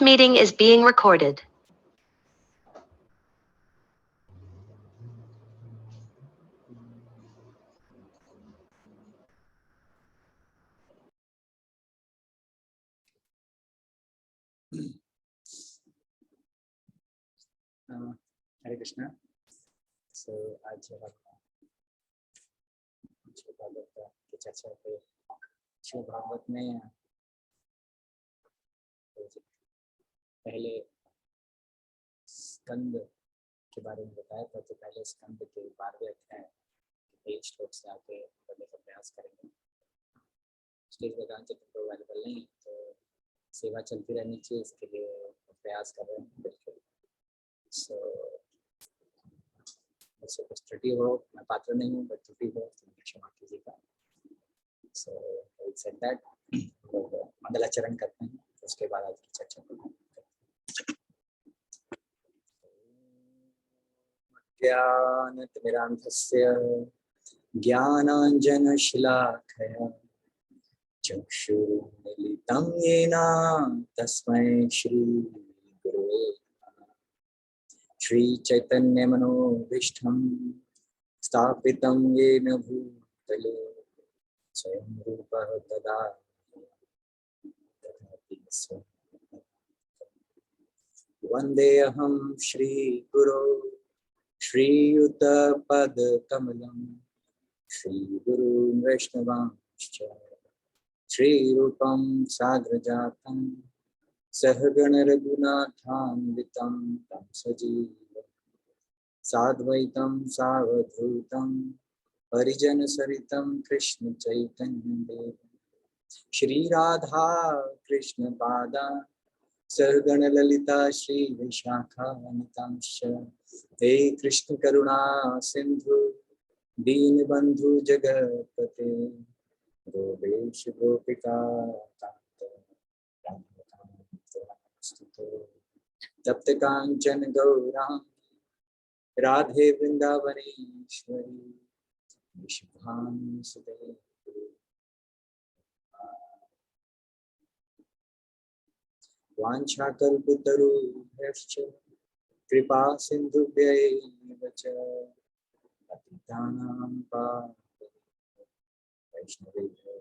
This meeting is being recorded. हरे कृष्णा। सो आज हम श्रीमद् भागवत की चर्चा पे श्रीमद् भागवत में पहले स्कंद के बारे में बताया था। तो पहले स्कंद के 12वें अध्याय के 23 श्लोक से आगे पढ़ने का प्रयास करेंगे। स्टेज वेदांत तो अवेलेबल नहीं, तो सेवा चलती रहनी चाहिए, इसके लिए प्रयास कर रहे हैं। बिल्कुल। सो मुझसे कुछ त्रुटि हो, मैं पात्र नहीं हूँ, बट त्रुटि हो तो क्षमा कीजिएगा। सो सेड दैट लोग मंगलाचरण करते हैं, उसके बाद आज की चर्चा करते हैं। ज्ञानतिमिरान्धस्य ज्ञानाञ्जनशलाकया चक्षुरुन्मीलितं येन तस्मै श्रीगुरुवे श्रीचैतन्यमनोभीष्टं स्थापितं येन भूतले स्वयं रूपः ददाति स्वयं। वन्देऽहं श्रीगुरो श्रीयुतपदकमलं श्रीगुरून् वैष्णवांश्च श्रीरूपं साग्रजातं सहगण रघुनाथान्वितं तं सजीवं साद्वैतं सावधूतं परिजनसरितं कृष्ण चैतन्यदेवं श्रीराधा कृष्ण पादा सहगण ललिता श्री विशाखान्वितांश्च हे कृष्ण करुणा सिंधु दीनबंधु जगत्पते गोपेश गोपिका तप्त कांचन गौरांगी राधे वृंदावनेश्वरी विश्वभानुसुते वाञ्छाकल्पतरुभ्यश्च कृपा सिन्धुभ्यैव च पतितानां पावनेभ्यो वैष्णवेभ्यो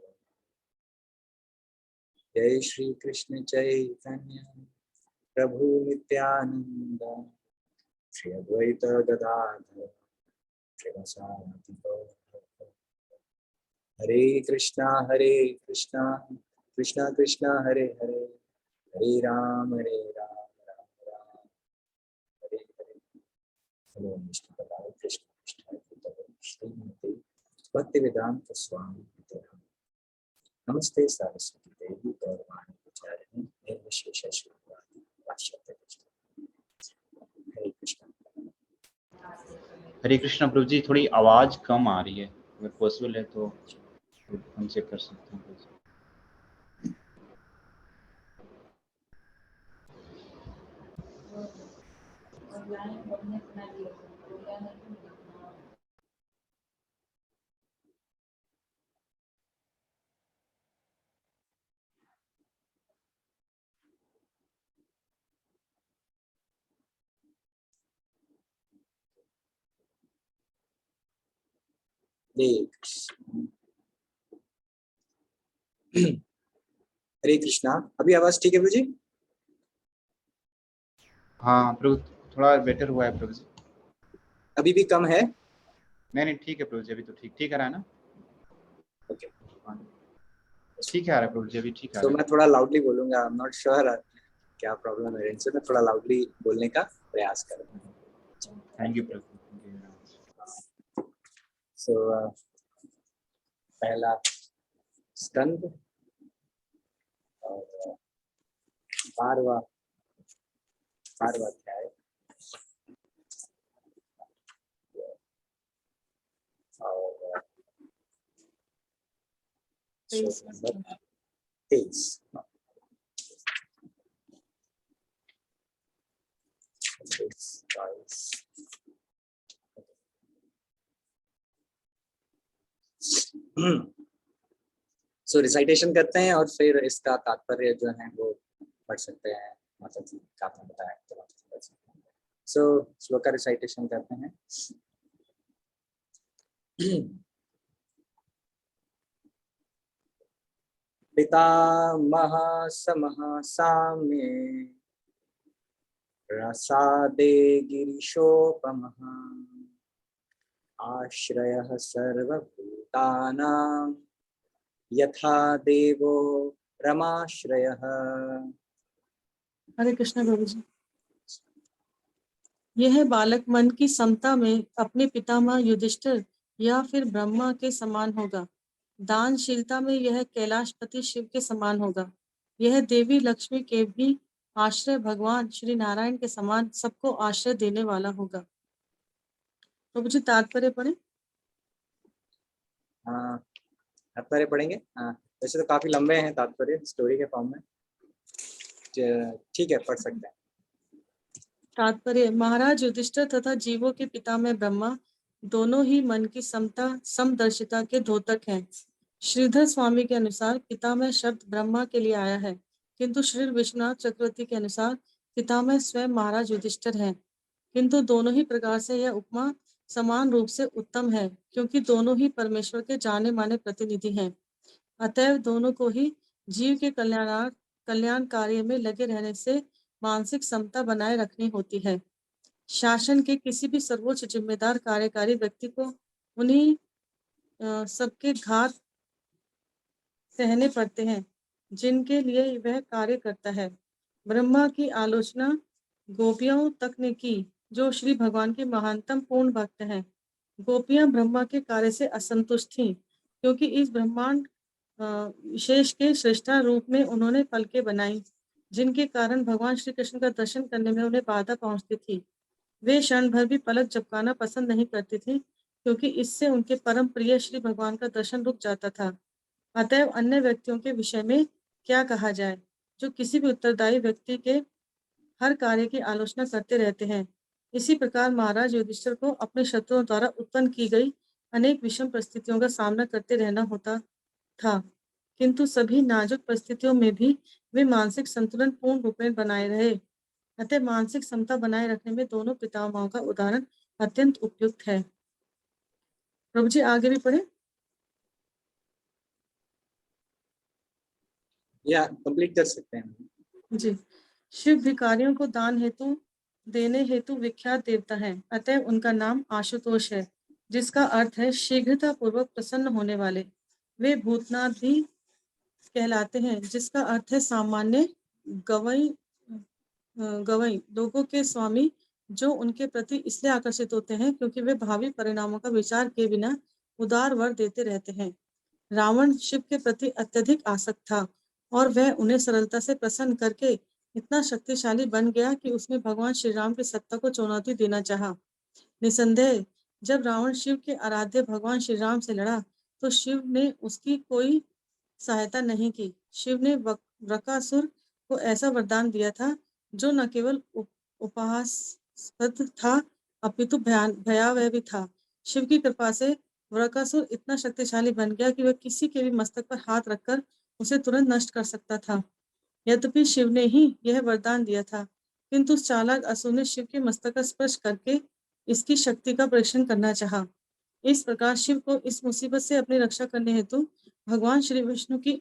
जय श्री कृष्ण चैतन्य प्रभु नित्यानंद श्री अद्वैत गदाधर श्रीवासादि गौर। हरे कृष्णा कृष्णा कृष्णा हरे हरे हरे राम राम राम हरे हरे। हेलो विष्णु पदाय कृष्ण कृष्ण श्रीमती भक्तिवेदांत स्वामी नमस्ते सरस्वती देवी गौरवाणी प्रचारिणी निर्विशेष शून्यवादी पाश्चात्य कृष्ण। हरे कृष्ण। हरे कृष्णा। प्रभु जी थोड़ी आवाज कम आ रही है, अगर पॉसिबल है तो हम चेक कर सकते हैं। हरे कृष्णा। अभी आवाज ठीक है प्रभु जी? हाँ प्रभु, थोड़ा बेटर हुआ है प्रभु जी। अभी भी कम है? नहीं ठीक है प्रभु जी, अभी तो ठीक आ रहा है ना? ओके ठीक है आ रहा है प्रभु जी, अभी ठीक आ रहा है। मैं थोड़ा लाउडली बोलूंगा। आई एम नॉट श्योर क्या प्रॉब्लम है इनसे। मैं थोड़ा लाउडली बोलने का प्रयास करूंगा। थैंक यू प्रभु। सो पहला स्कंद और 12वां अध्याय और नंबर 23। सो रिसाइटेशन करते हैं और फिर इसका तात्पर्य जो है वो पढ़ सकते हैं। माता जी का आपने बताया तो माता जी बच गए। सो श्लोक का रिसाइटेशन करते हैं। पितामह समः साम्ये रसादे गिरिशोपमः आश्रयः सर्वभूतानां यथा देवो रमाश्रयः। हरे कृष्ण प्रभु जी। यह बालक मन की समता में अपने पितामह युधिष्ठिर या फिर ब्रह्मा के समान होगा। दानशीलता में यह कैलाशपति शिव के समान होगा। यह देवी लक्ष्मी के भी आश्रय भगवान श्री नारायण के समान सबको आश्रय देने वाला होगा। प्रभु जी तात्पर्य पढ़े। तात्पर्य पढ़ेंगे। हाँ, वैसे तो काफी लंबे हैं तात्पर्य स्टोरी के फॉर्म में। ठीक है, पढ़ सकते हैं। तात्पर्य, महाराज युधिष्ठिर तथा जीवों के पिता में ब्रह्मा दोनों ही मन की समता समदर्शिता के द्योतक हैं। श्रीधर स्वामी के अनुसार पिता में शब्द ब्रह्मा के लिए आया है, किंतु श्री विश्वनाथ चक्रवर्ती के अनुसार पिता में स्वयं महाराज युधिष्ठिर हैं। किंतु दोनों ही प्रकार से यह उपमा समान रूप से उत्तम है, क्योंकि दोनों ही परमेश्वर के जाने माने प्रतिनिधि हैं। अतएव दोनों को ही जीव के कल्याण कार्य में लगे रहने से मानसिक समता बनाए रखनी होती है। शासन के किसी भी सर्वोच्च जिम्मेदार कार्यकारी व्यक्ति को उन्हीं सबके घात सहने पड़ते हैं जिनके लिए वह कार्य करता है। ब्रह्मा की आलोचना गोपियों तक ने की, जो श्री भगवान के महानतम पूर्ण भक्त हैं। गोपियां ब्रह्मा के कार्य से असंतुष्ट थीं, क्योंकि इस ब्रह्मांड विशेष के श्रेष्ठा रूप में उन्होंने पलकें बनाई, जिनके कारण भगवान श्री कृष्ण का दर्शन करने में उन्हें बाधा पहुंचती थी। वे क्षण भर भी पलक झपकाना पसंद नहीं करती थी, क्योंकि इससे उनके परम प्रिय श्री भगवान का दर्शन रुक जाता था। अतएव अन्य व्यक्तियों के विषय में क्या कहा जाए, जो किसी भी उत्तरदायी व्यक्ति के हर कार्य की आलोचना करते रहते हैं। इसी प्रकार महाराज युधिष्ठिर को अपने शत्रुओं द्वारा उत्पन्न की गई अनेक विषम परिस्थितियों का सामना करते रहना होता था, किंतु सभी नाजुक परिस्थितियों में भी वे मानसिक संतुलन पूर्ण रूप में बनाए रहे। अतः मानसिक समता बनाए रखने में दोनों पितामहों का उदाहरण अत्यंत उपयुक्त है। प्रभु जी आगे भी पढ़े। या कंप्लीट कर सकते हैं जी। शिव भिखारियों को दान हेतु देने हेतु विख्यात देवता है, अतः उनका नाम आशुतोष है, जिसका अर्थ है शीघ्रता पूर्वक प्रसन्न होने वाले। वे भूतनाथ भी कहलाते हैं, जिसका अर्थ है सामान्य गवई लोगों के स्वामी, जो उनके प्रति इसलिए आकर्षित होते हैं क्योंकि वे भावी परिणामों का विचार किए बिना उदार वर देते रहते हैं। रावण शिव के प्रति अत्यधिक आसक्त था और वह उन्हें सरलता से प्रसन्न करके इतना शक्तिशाली बन गया कि उसने भगवान श्री राम की सत्ता को चुनौती देना चाहा। निसंदेह जब रावण शिव के आराध्य भगवान श्री राम से लड़ा, तो शिव ने उसकी कोई सहायता नहीं की। शिव ने वृकासुर को ऐसा वरदान दिया था, जो न केवल उपहासास्पद था, अपितु भयावह भी था। शिव की कृपा से वृकासुर इतना शक्तिशाली बन गया कि वह किसी के भी मस्तक पर हाथ रखकर उसे तुरंत नष्ट कर सकता था। यद्यपि शिव ने ही यह वरदान दिया था, किंतु उस चालाक असुर ने शिव के मस्तक का स्पर्श करके इसकी शक्ति का परीक्षण करना चाहा। इस प्रकार शिव को इस मुसीबत से अपनी रक्षा करने हेतु भगवान श्री विष्णु की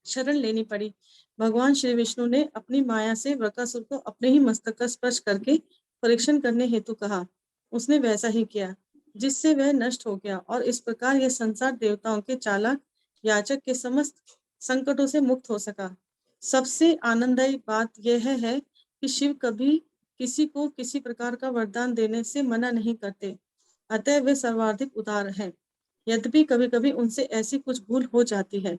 शरण लेनी पड़ी। भगवान श्री विष्णु ने अपनी माया से वृकासुर को अपने ही मस्तक का स्पर्श करके परीक्षण करने हेतु कहा। उसने वैसा ही किया, जिससे वह नष्ट हो गया, और इस प्रकार यह संसार देवताओं के चालाक याचक के समस्त संकटों से मुक्त हो सका। सबसे आनंददायी बात यह है कि शिव कभी किसी को किसी प्रकार का वरदान देने से मना नहीं करते, अतः वे सर्वाधिक उदार हैं। यद्यपि कभी कभी उनसे ऐसी कुछ भूल हो जाती है।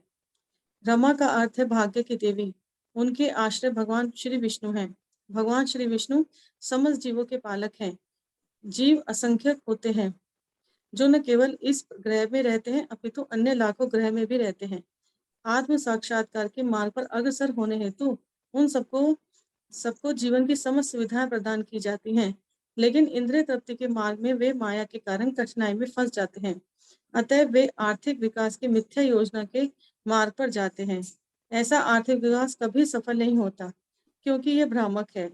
रमा का अर्थ है भाग्य की देवी। उनके आश्रय भगवान श्री विष्णु हैं। भगवान श्री विष्णु समस्त जीवों के पालक हैं। जीव असंख्यक होते हैं, जो न केवल इस ग्रह में रहते हैं, अपितु अन्य लाखों ग्रह में भी रहते हैं। आत्म साक्षात्कार के मार्ग पर अग्रसर होने हेतु उन सबको जीवन की समस्त सुविधाएं प्रदान की जाती हैं, लेकिन इंद्रिय तृप्ति के मार्ग में वे माया के कारण कठिनाई में फंस जाते हैं। अतः वे आर्थिक विकास की मिथ्या योजना के मार्ग पर जाते हैं। ऐसा आर्थिक विकास कभी सफल नहीं होता, क्योंकि ये भ्रामक है।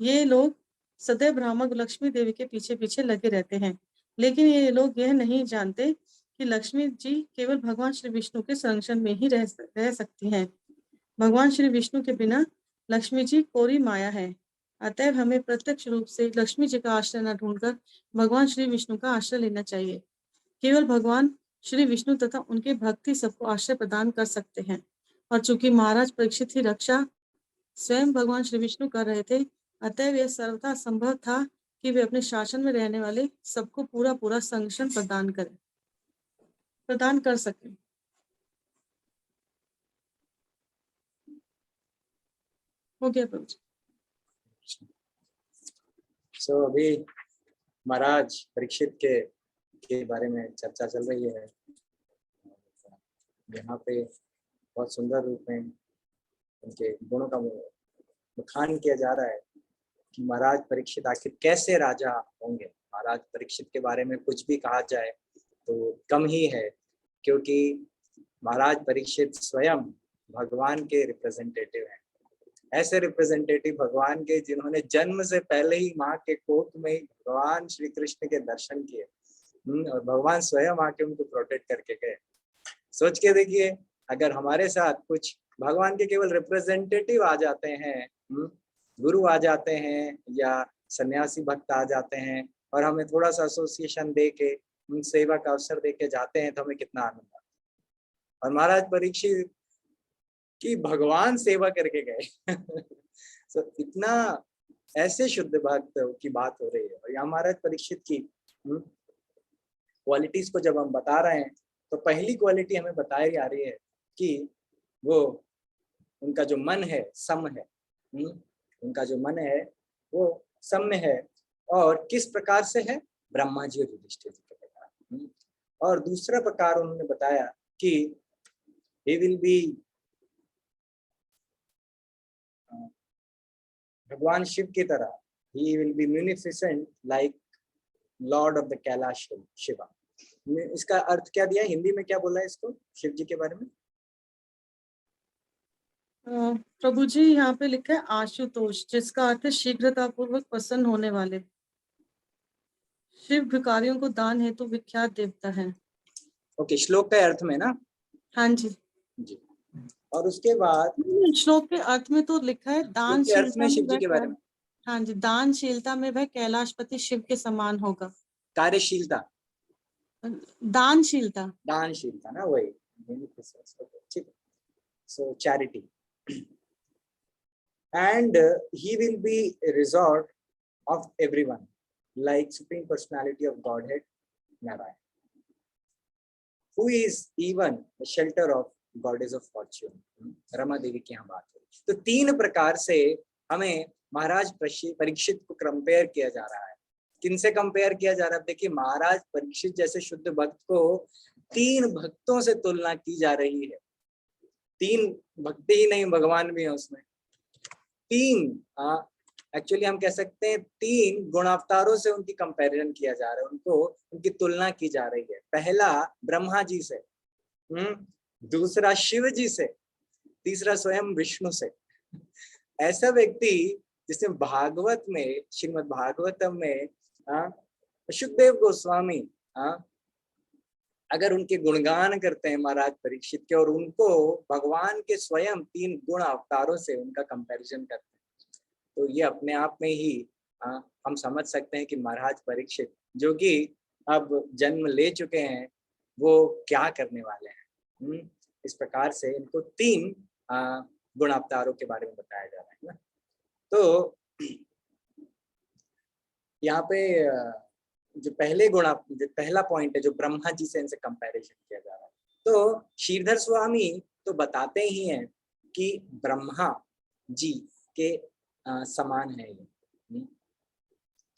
ये लोग सदैव भ्रामक लक्ष्मी देवी के पीछे पीछे लगे रहते हैं, लेकिन ये लोग यह नहीं जानते कि लक्ष्मी जी केवल भगवान श्री विष्णु के संरक्षण में ही रह सकती हैं। भगवान श्री विष्णु के बिना लक्ष्मी जी कोरी माया है। अतएव हमें प्रत्यक्ष रूप से लक्ष्मी जी का आश्रय न ढूंढकर भगवान श्री विष्णु का आश्रय लेना चाहिए। केवल भगवान श्री विष्णु तथा उनके भक्त ही सबको आश्रय प्रदान कर सकते हैं। और चूंकि महाराज परीक्षित ही रक्षा स्वयं भगवान श्री विष्णु कर रहे थे, अतएव यह सर्वथा संभव था कि वे अपने शासन में रहने वाले सबको पूरा पूरा संरक्षण प्रदान कर सके। हो गया प्रभु जी। सो अभी महाराज परीक्षित के बारे में चर्चा चल रही है। यहाँ पे बहुत सुंदर रूप में उनके गुणों का बखान किया जा रहा है कि महाराज परीक्षित आखिर कैसे राजा होंगे। महाराज परीक्षित के बारे में कुछ भी कहा जाए तो कम ही है, क्योंकि महाराज परीक्षित स्वयं भगवान के रिप्रेजेंटेटिव हैं। ऐसे रिप्रेजेंटेटिव भगवान के जिन्होंने जन्म से पहले ही माँ के कोख में ही भगवान श्री कृष्ण के दर्शन किए और भगवान स्वयं आके उनको प्रोटेक्ट करके गए। सोच के देखिए, अगर हमारे साथ कुछ भगवान के केवल रिप्रेजेंटेटिव आ जाते हैं, गुरु आ जाते हैं या सन्यासी भक्त आ जाते हैं और हमें थोड़ा सा एसोसिएशन दे के सेवा का अवसर दे के जाते हैं, तो हमें कितना आनंद आता है। और महाराज परीक्षित की भगवान सेवा करके गए so, इतना ऐसे शुद्ध भक्त की बात हो रही है। और यहाँ महाराज परीक्षित की क्वालिटीज को जब हम बता रहे हैं, तो पहली क्वालिटी हमें बताई जा रही है कि वो उनका जो मन है सम है। उनका जो मन है वो सम्य है। और किस प्रकार से है? ब्रह्मा जी और युधिष्ठिर जी के प्रकार। और दूसरा प्रकार उन्होंने बताया कि he will be भगवान शिव की तरह, he will be munificent like Lord of the Kailash Shiva. इसका अर्थ क्या दिया, हिंदी में क्या बोला है इसको शिव जी के बारे में? प्रभु जी यहाँ पे लिखा है आशुतोष, जिसका अर्थ है शीघ्रता पूर्वक प्रसन्न होने वाले। शिव भिखारियों को दान हेतु विख्यात देवता है। ओके, श्लोक के अर्थ में ना? हाँ जी जी। और उसके बाद श्लोक के अर्थ में तो लिखा है दानशीलता शिव जी के बारे में। हाँ जी, दानशीलता में वह कैलाशपति शिव के समान होगा। कार्यशीलता, दानशीलता, दानशीलता ना, वही ठीक है। सो charity and he will be a resort of everyone like supreme personality of Godhead Narayan, who is even the shelter of goddess of fortune Rama Devi की यहाँ बात है। तो तीन प्रकार से हमें महाराज परीक्षित को कंपेयर किया जा रहा है। किनसे कंपेयर किया जा रहा है? देखिए, महाराज परीक्षित जैसे शुद्ध भक्त को तीन भक्तों से तुलना की जा रही है। तीन भक्ति ही नहीं, भगवान भी है उसमें। तीन एक्चुअली हम कह सकते हैं तीन गुणावतारों से उनकी कंपैरिजन किया जा रहा है, उनको उनकी तुलना की जा रही है। पहला ब्रह्मा जी से, दूसरा शिव जी से, तीसरा स्वयं विष्णु से। ऐसा व्यक्ति जिसने भागवत में, श्रीमद् भागवतम में सुखदेव गोस्वामी अगर उनके गुणगान करते हैं महाराज परीक्षित के, और उनको भगवान के स्वयं तीन गुण अवतारों से उनका कंपैरिजन करते हैं, तो ये अपने आप में ही हम समझ सकते हैं कि महाराज परीक्षित जो कि अब जन्म ले चुके हैं, वो क्या करने वाले हैं। इस प्रकार से इनको तीन गुण अवतारों के बारे में बताया जा रहा है ना। तो यहाँ पे जो पहला पॉइंट है, जो ब्रह्मा जी से इनसे कंपैरिजन किया जा रहा है, तो श्रीधर स्वामी तो बताते ही हैं कि ब्रह्मा जी के समान है ये।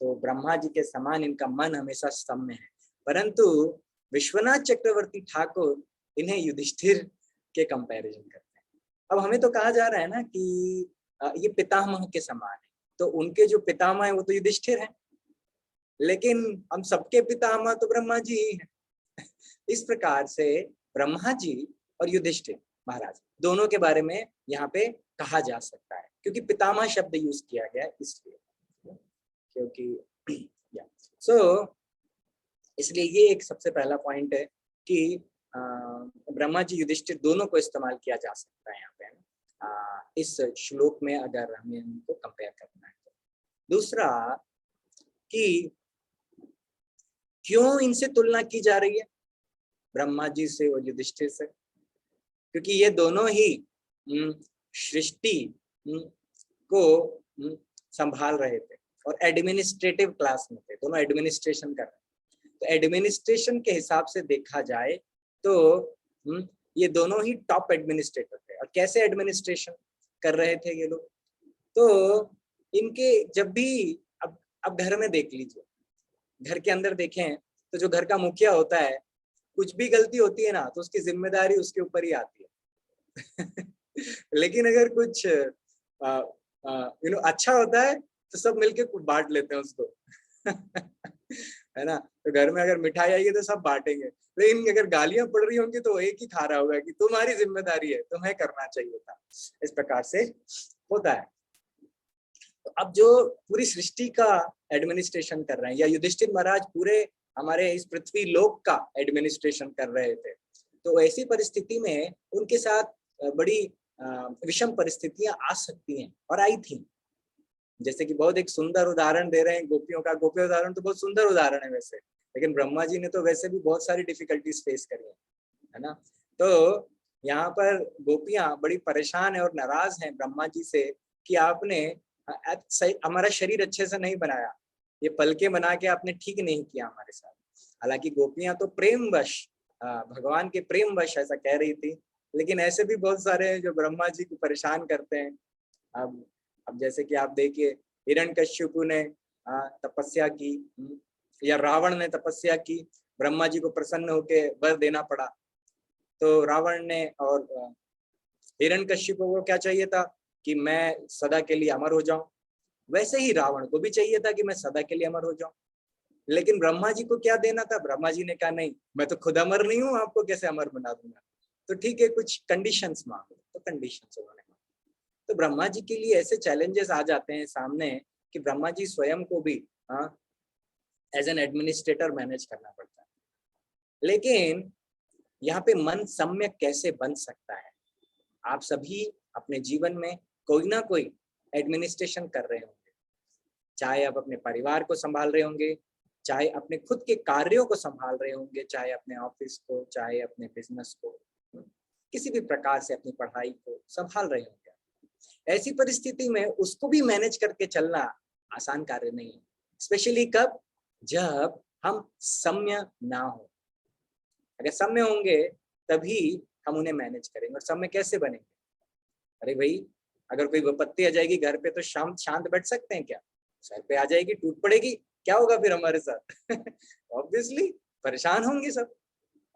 तो ब्रह्मा जी के समान इनका मन हमेशा सम्य है। परंतु विश्वनाथ चक्रवर्ती ठाकुर इन्हें युधिष्ठिर के कंपैरिजन करते हैं। अब हमें तो कहा जा रहा है ना कि ये पितामह के समान है, तो उनके जो पितामह है वो तो युधिष्ठिर है, लेकिन हम सबके पितामह तो ब्रह्मा जी ही हैं। इस प्रकार से ब्रह्मा जी और युधिष्ठिर महाराज, दोनों के बारे में यहाँ पे कहा जा सकता है, क्योंकि पितामह शब्द यूज किया गया है इसलिए, क्योंकि इसलिए ये एक सबसे पहला पॉइंट है कि ब्रह्मा जी युधिष्ठिर दोनों को इस्तेमाल किया जा सकता है यहाँ पे इस श्लोक में, अगर हमें उनको कंपेयर करना है तो। दूसरा कि क्यों इनसे तुलना की जा रही है, ब्रह्मा जी से और युधिष्ठिर से, क्योंकि ये दोनों ही सृष्टि को संभाल रहे थे और एडमिनिस्ट्रेटिव क्लास में थे, दोनों एडमिनिस्ट्रेशन कर रहे थे। तो एडमिनिस्ट्रेशन के हिसाब से देखा जाए तो ये दोनों ही टॉप एडमिनिस्ट्रेटर थे। और कैसे एडमिनिस्ट्रेशन कर रहे थे ये लोग, तो इनके जब भी अब घर में देख लीजिए, घर के अंदर देखें तो जो घर का मुखिया होता है, कुछ भी गलती होती है ना तो उसकी जिम्मेदारी उसके ऊपर ही आती है लेकिन अगर कुछ अच्छा होता है तो सब मिलके बांट लेते हैं उसको है ना। तो घर में अगर मिठाई आई है तो सब बांटेंगे, लेकिन अगर गालियां पड़ रही होंगी तो एक ही खा रहा होगा कि तुम्हारी जिम्मेदारी है, तुम्हें करना चाहिए था। इस प्रकार से होता है। तो अब जो पूरी सृष्टि का एडमिनिस्ट्रेशन कर रहे हैं, या युधिष्ठिर महाराज पूरे हमारे इस पृथ्वी लोक का एडमिनिस्ट्रेशन कर रहे थे, तो ऐसी परिस्थिति में उनके साथ बड़ी विषम परिस्थितियां आ सकती हैं और आई थी। जैसे कि बहुत एक सुंदर उदाहरण दे रहे हैं गोपियों का, गोपी उदाहरण तो बहुत सुंदर उदाहरण है वैसे, लेकिन ब्रह्मा जी ने तो वैसे भी बहुत सारी डिफिकल्टीज फेस करी है ना। तो यहाँ पर गोपियां बड़ी परेशान है और नाराज हैं ब्रह्मा जी से कि आपने हमारा शरीर अच्छे से नहीं बनाया, ये पलके बना के आपने ठीक नहीं किया हमारे साथ। हालांकि गोपियां तो प्रेमवश, भगवान के प्रेमवश ऐसा कह रही थी, लेकिन ऐसे भी बहुत सारे हैं जो ब्रह्मा जी को परेशान करते हैं। अब जैसे कि आप देखिए, हिरण्यकश्यपु ने तपस्या की, या रावण ने तपस्या की, ब्रह्मा जी को प्रसन्न होकर वर देना पड़ा। तो रावण ने और हिरण्यकश्यपु को क्या चाहिए था कि मैं सदा के लिए अमर हो जाऊं, वैसे ही रावण को भी चाहिए था कि मैं सदा के लिए अमर हो जाऊं। लेकिन ब्रह्मा जी को क्या देना था, ब्रह्मा जी ने कहा नहीं, मैं तो खुद अमर नहीं हूं, आपको कैसे अमर बना दूंगा। तो ठीक है, कुछ कंडीशंस मांगो, तो कंडीशंस उन्होंने मांगी। तो ब्रह्मा जी के लिए ऐसे चैलेंजेस आ जाते हैं सामने कि ब्रह्मा जी स्वयं को भी एज एन एडमिनिस्ट्रेटर मैनेज करना पड़ता है। लेकिन यहाँ पे मन सम्यक कैसे बन सकता है? आप सभी अपने जीवन में कोई ना कोई एडमिनिस्ट्रेशन कर रहे होंगे, चाहे आप अपने परिवार को संभाल रहे होंगे, चाहे अपने खुद के कार्यों को संभाल रहे होंगे, चाहे अपने ऑफिस को, चाहे अपने बिजनेस को, किसी भी प्रकार से अपनी पढ़ाई को संभाल रहे होंगे। ऐसी परिस्थिति में उसको भी मैनेज करके चलना आसान कार्य नहीं है, स्पेशली कब, जब हम सम्य ना हो। अगर सम्य होंगे तभी हम उन्हें मैनेज करेंगे। और सम्य कैसे बनेंगे? अरे भाई, अगर कोई विपत्ति आ जाएगी घर पे तो शांत बैठ सकते हैं क्या? सर पे आ जाएगी, टूट पड़ेगी, क्या होगा फिर हमारे साथ? ऑब्वियसली परेशान होंगे सब।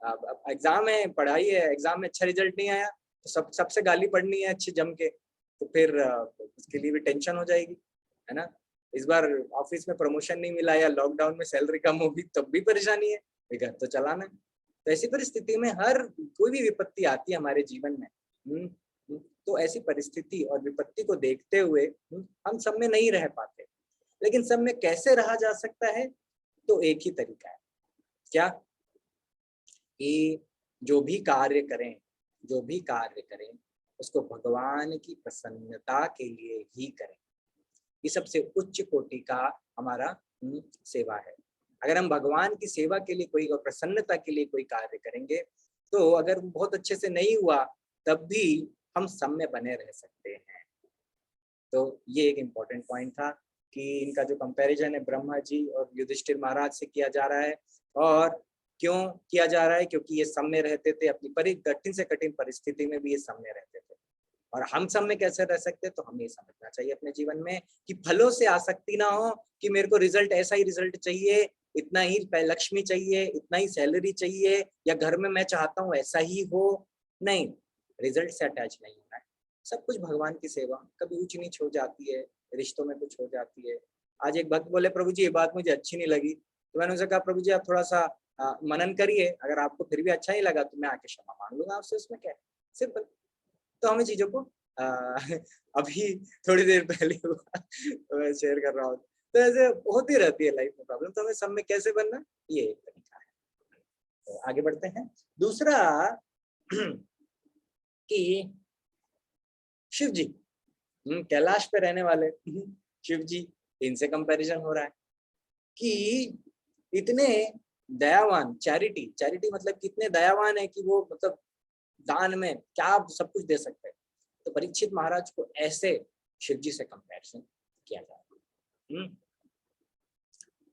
अब एग्जाम है, पढ़ाई है, एग्जाम में अच्छा रिजल्ट नहीं आया तो सबसे गाली पढ़नी है अच्छी जम के, तो फिर उसके लिए भी टेंशन हो जाएगी, है ना। इस बार ऑफिस में प्रमोशन नहीं मिला या लॉकडाउन में सैलरी कम होगी तब भी परेशानी है, घर तो चलाना है। तो ऐसी परिस्थिति में हर कोई भी विपत्ति आती है हमारे जीवन में, तो ऐसी परिस्थिति और विपत्ति को देखते हुए हम सब में नहीं रह पाते। लेकिन सब में कैसे रहा जा सकता है? तो एक ही तरीका है, क्या कि जो भी कार्य करें उसको भगवान की प्रसन्नता के लिए ही करें। ये सबसे उच्च कोटि का हमारा सेवा है। अगर हम भगवान की सेवा के लिए कोई, प्रसन्नता के लिए कोई कार्य करेंगे, तो अगर बहुत अच्छे से नहीं हुआ तब भी हम सम्य बने रह सकते हैं। तो ये एक इम्पोर्टेंट पॉइंट था कि इनका जो कंपैरिजन है ब्रह्मा जी और युधिष्ठिर महाराज से किया जा रहा है। और क्यों किया जा रहा है? क्योंकि ये सम्य रहते थे, अपनी कठिन से कठिन परिस्थिति में भी ये सम्य रहते थे। और हम सम्य कैसे रह सकते हैं? तो हमें समझना चाहिए अपने जीवन में कि फलों से आसक्ति ना हो कि मेरे को रिजल्ट, ऐसा ही रिजल्ट चाहिए, इतना ही लक्ष्मी चाहिए, इतना ही सैलरी चाहिए, या घर में मैं चाहता हूँ ऐसा ही हो। नहीं, रिजल्ट से अटैच नहीं होना है। सब कुछ भगवान की सेवा। कभी ऊंच नीच हो जाती है, रिश्तों में कुछ हो जाती है। आज एक भक्त बोले, प्रभु जी ये बात मुझे अच्छी नहीं लगी। तो मैंने उनसे कहा, प्रभु जी आप थोड़ा सा मनन करिए, अगर आपको फिर भी अच्छा नहीं लगा तो मैं आके क्षमा मांग लूंगा आपसे, उसमें क्या है? सिंपल। तो हमें चीजों को अभी थोड़ी देर पहले हुआ मैं शेयर कर रहा हूँ, तो ऐसे होती रहती है लाइफ में प्रॉब्लम, तो हमें सब में कैसे बनना, ये एक तरीका है। तो आगे बढ़ते हैं। दूसरा कि शिव जी, कैलाश पे रहने वाले शिव जी, इनसे कंपैरिजन हो रहा है कि इतने दयावान, चैरिटी मतलब कितने दयावान है कि वो मतलब दान में क्या सब कुछ दे सकते हैं। तो परीक्षित महाराज को ऐसे शिव जी से कंपैरिजन किया जा रहा है।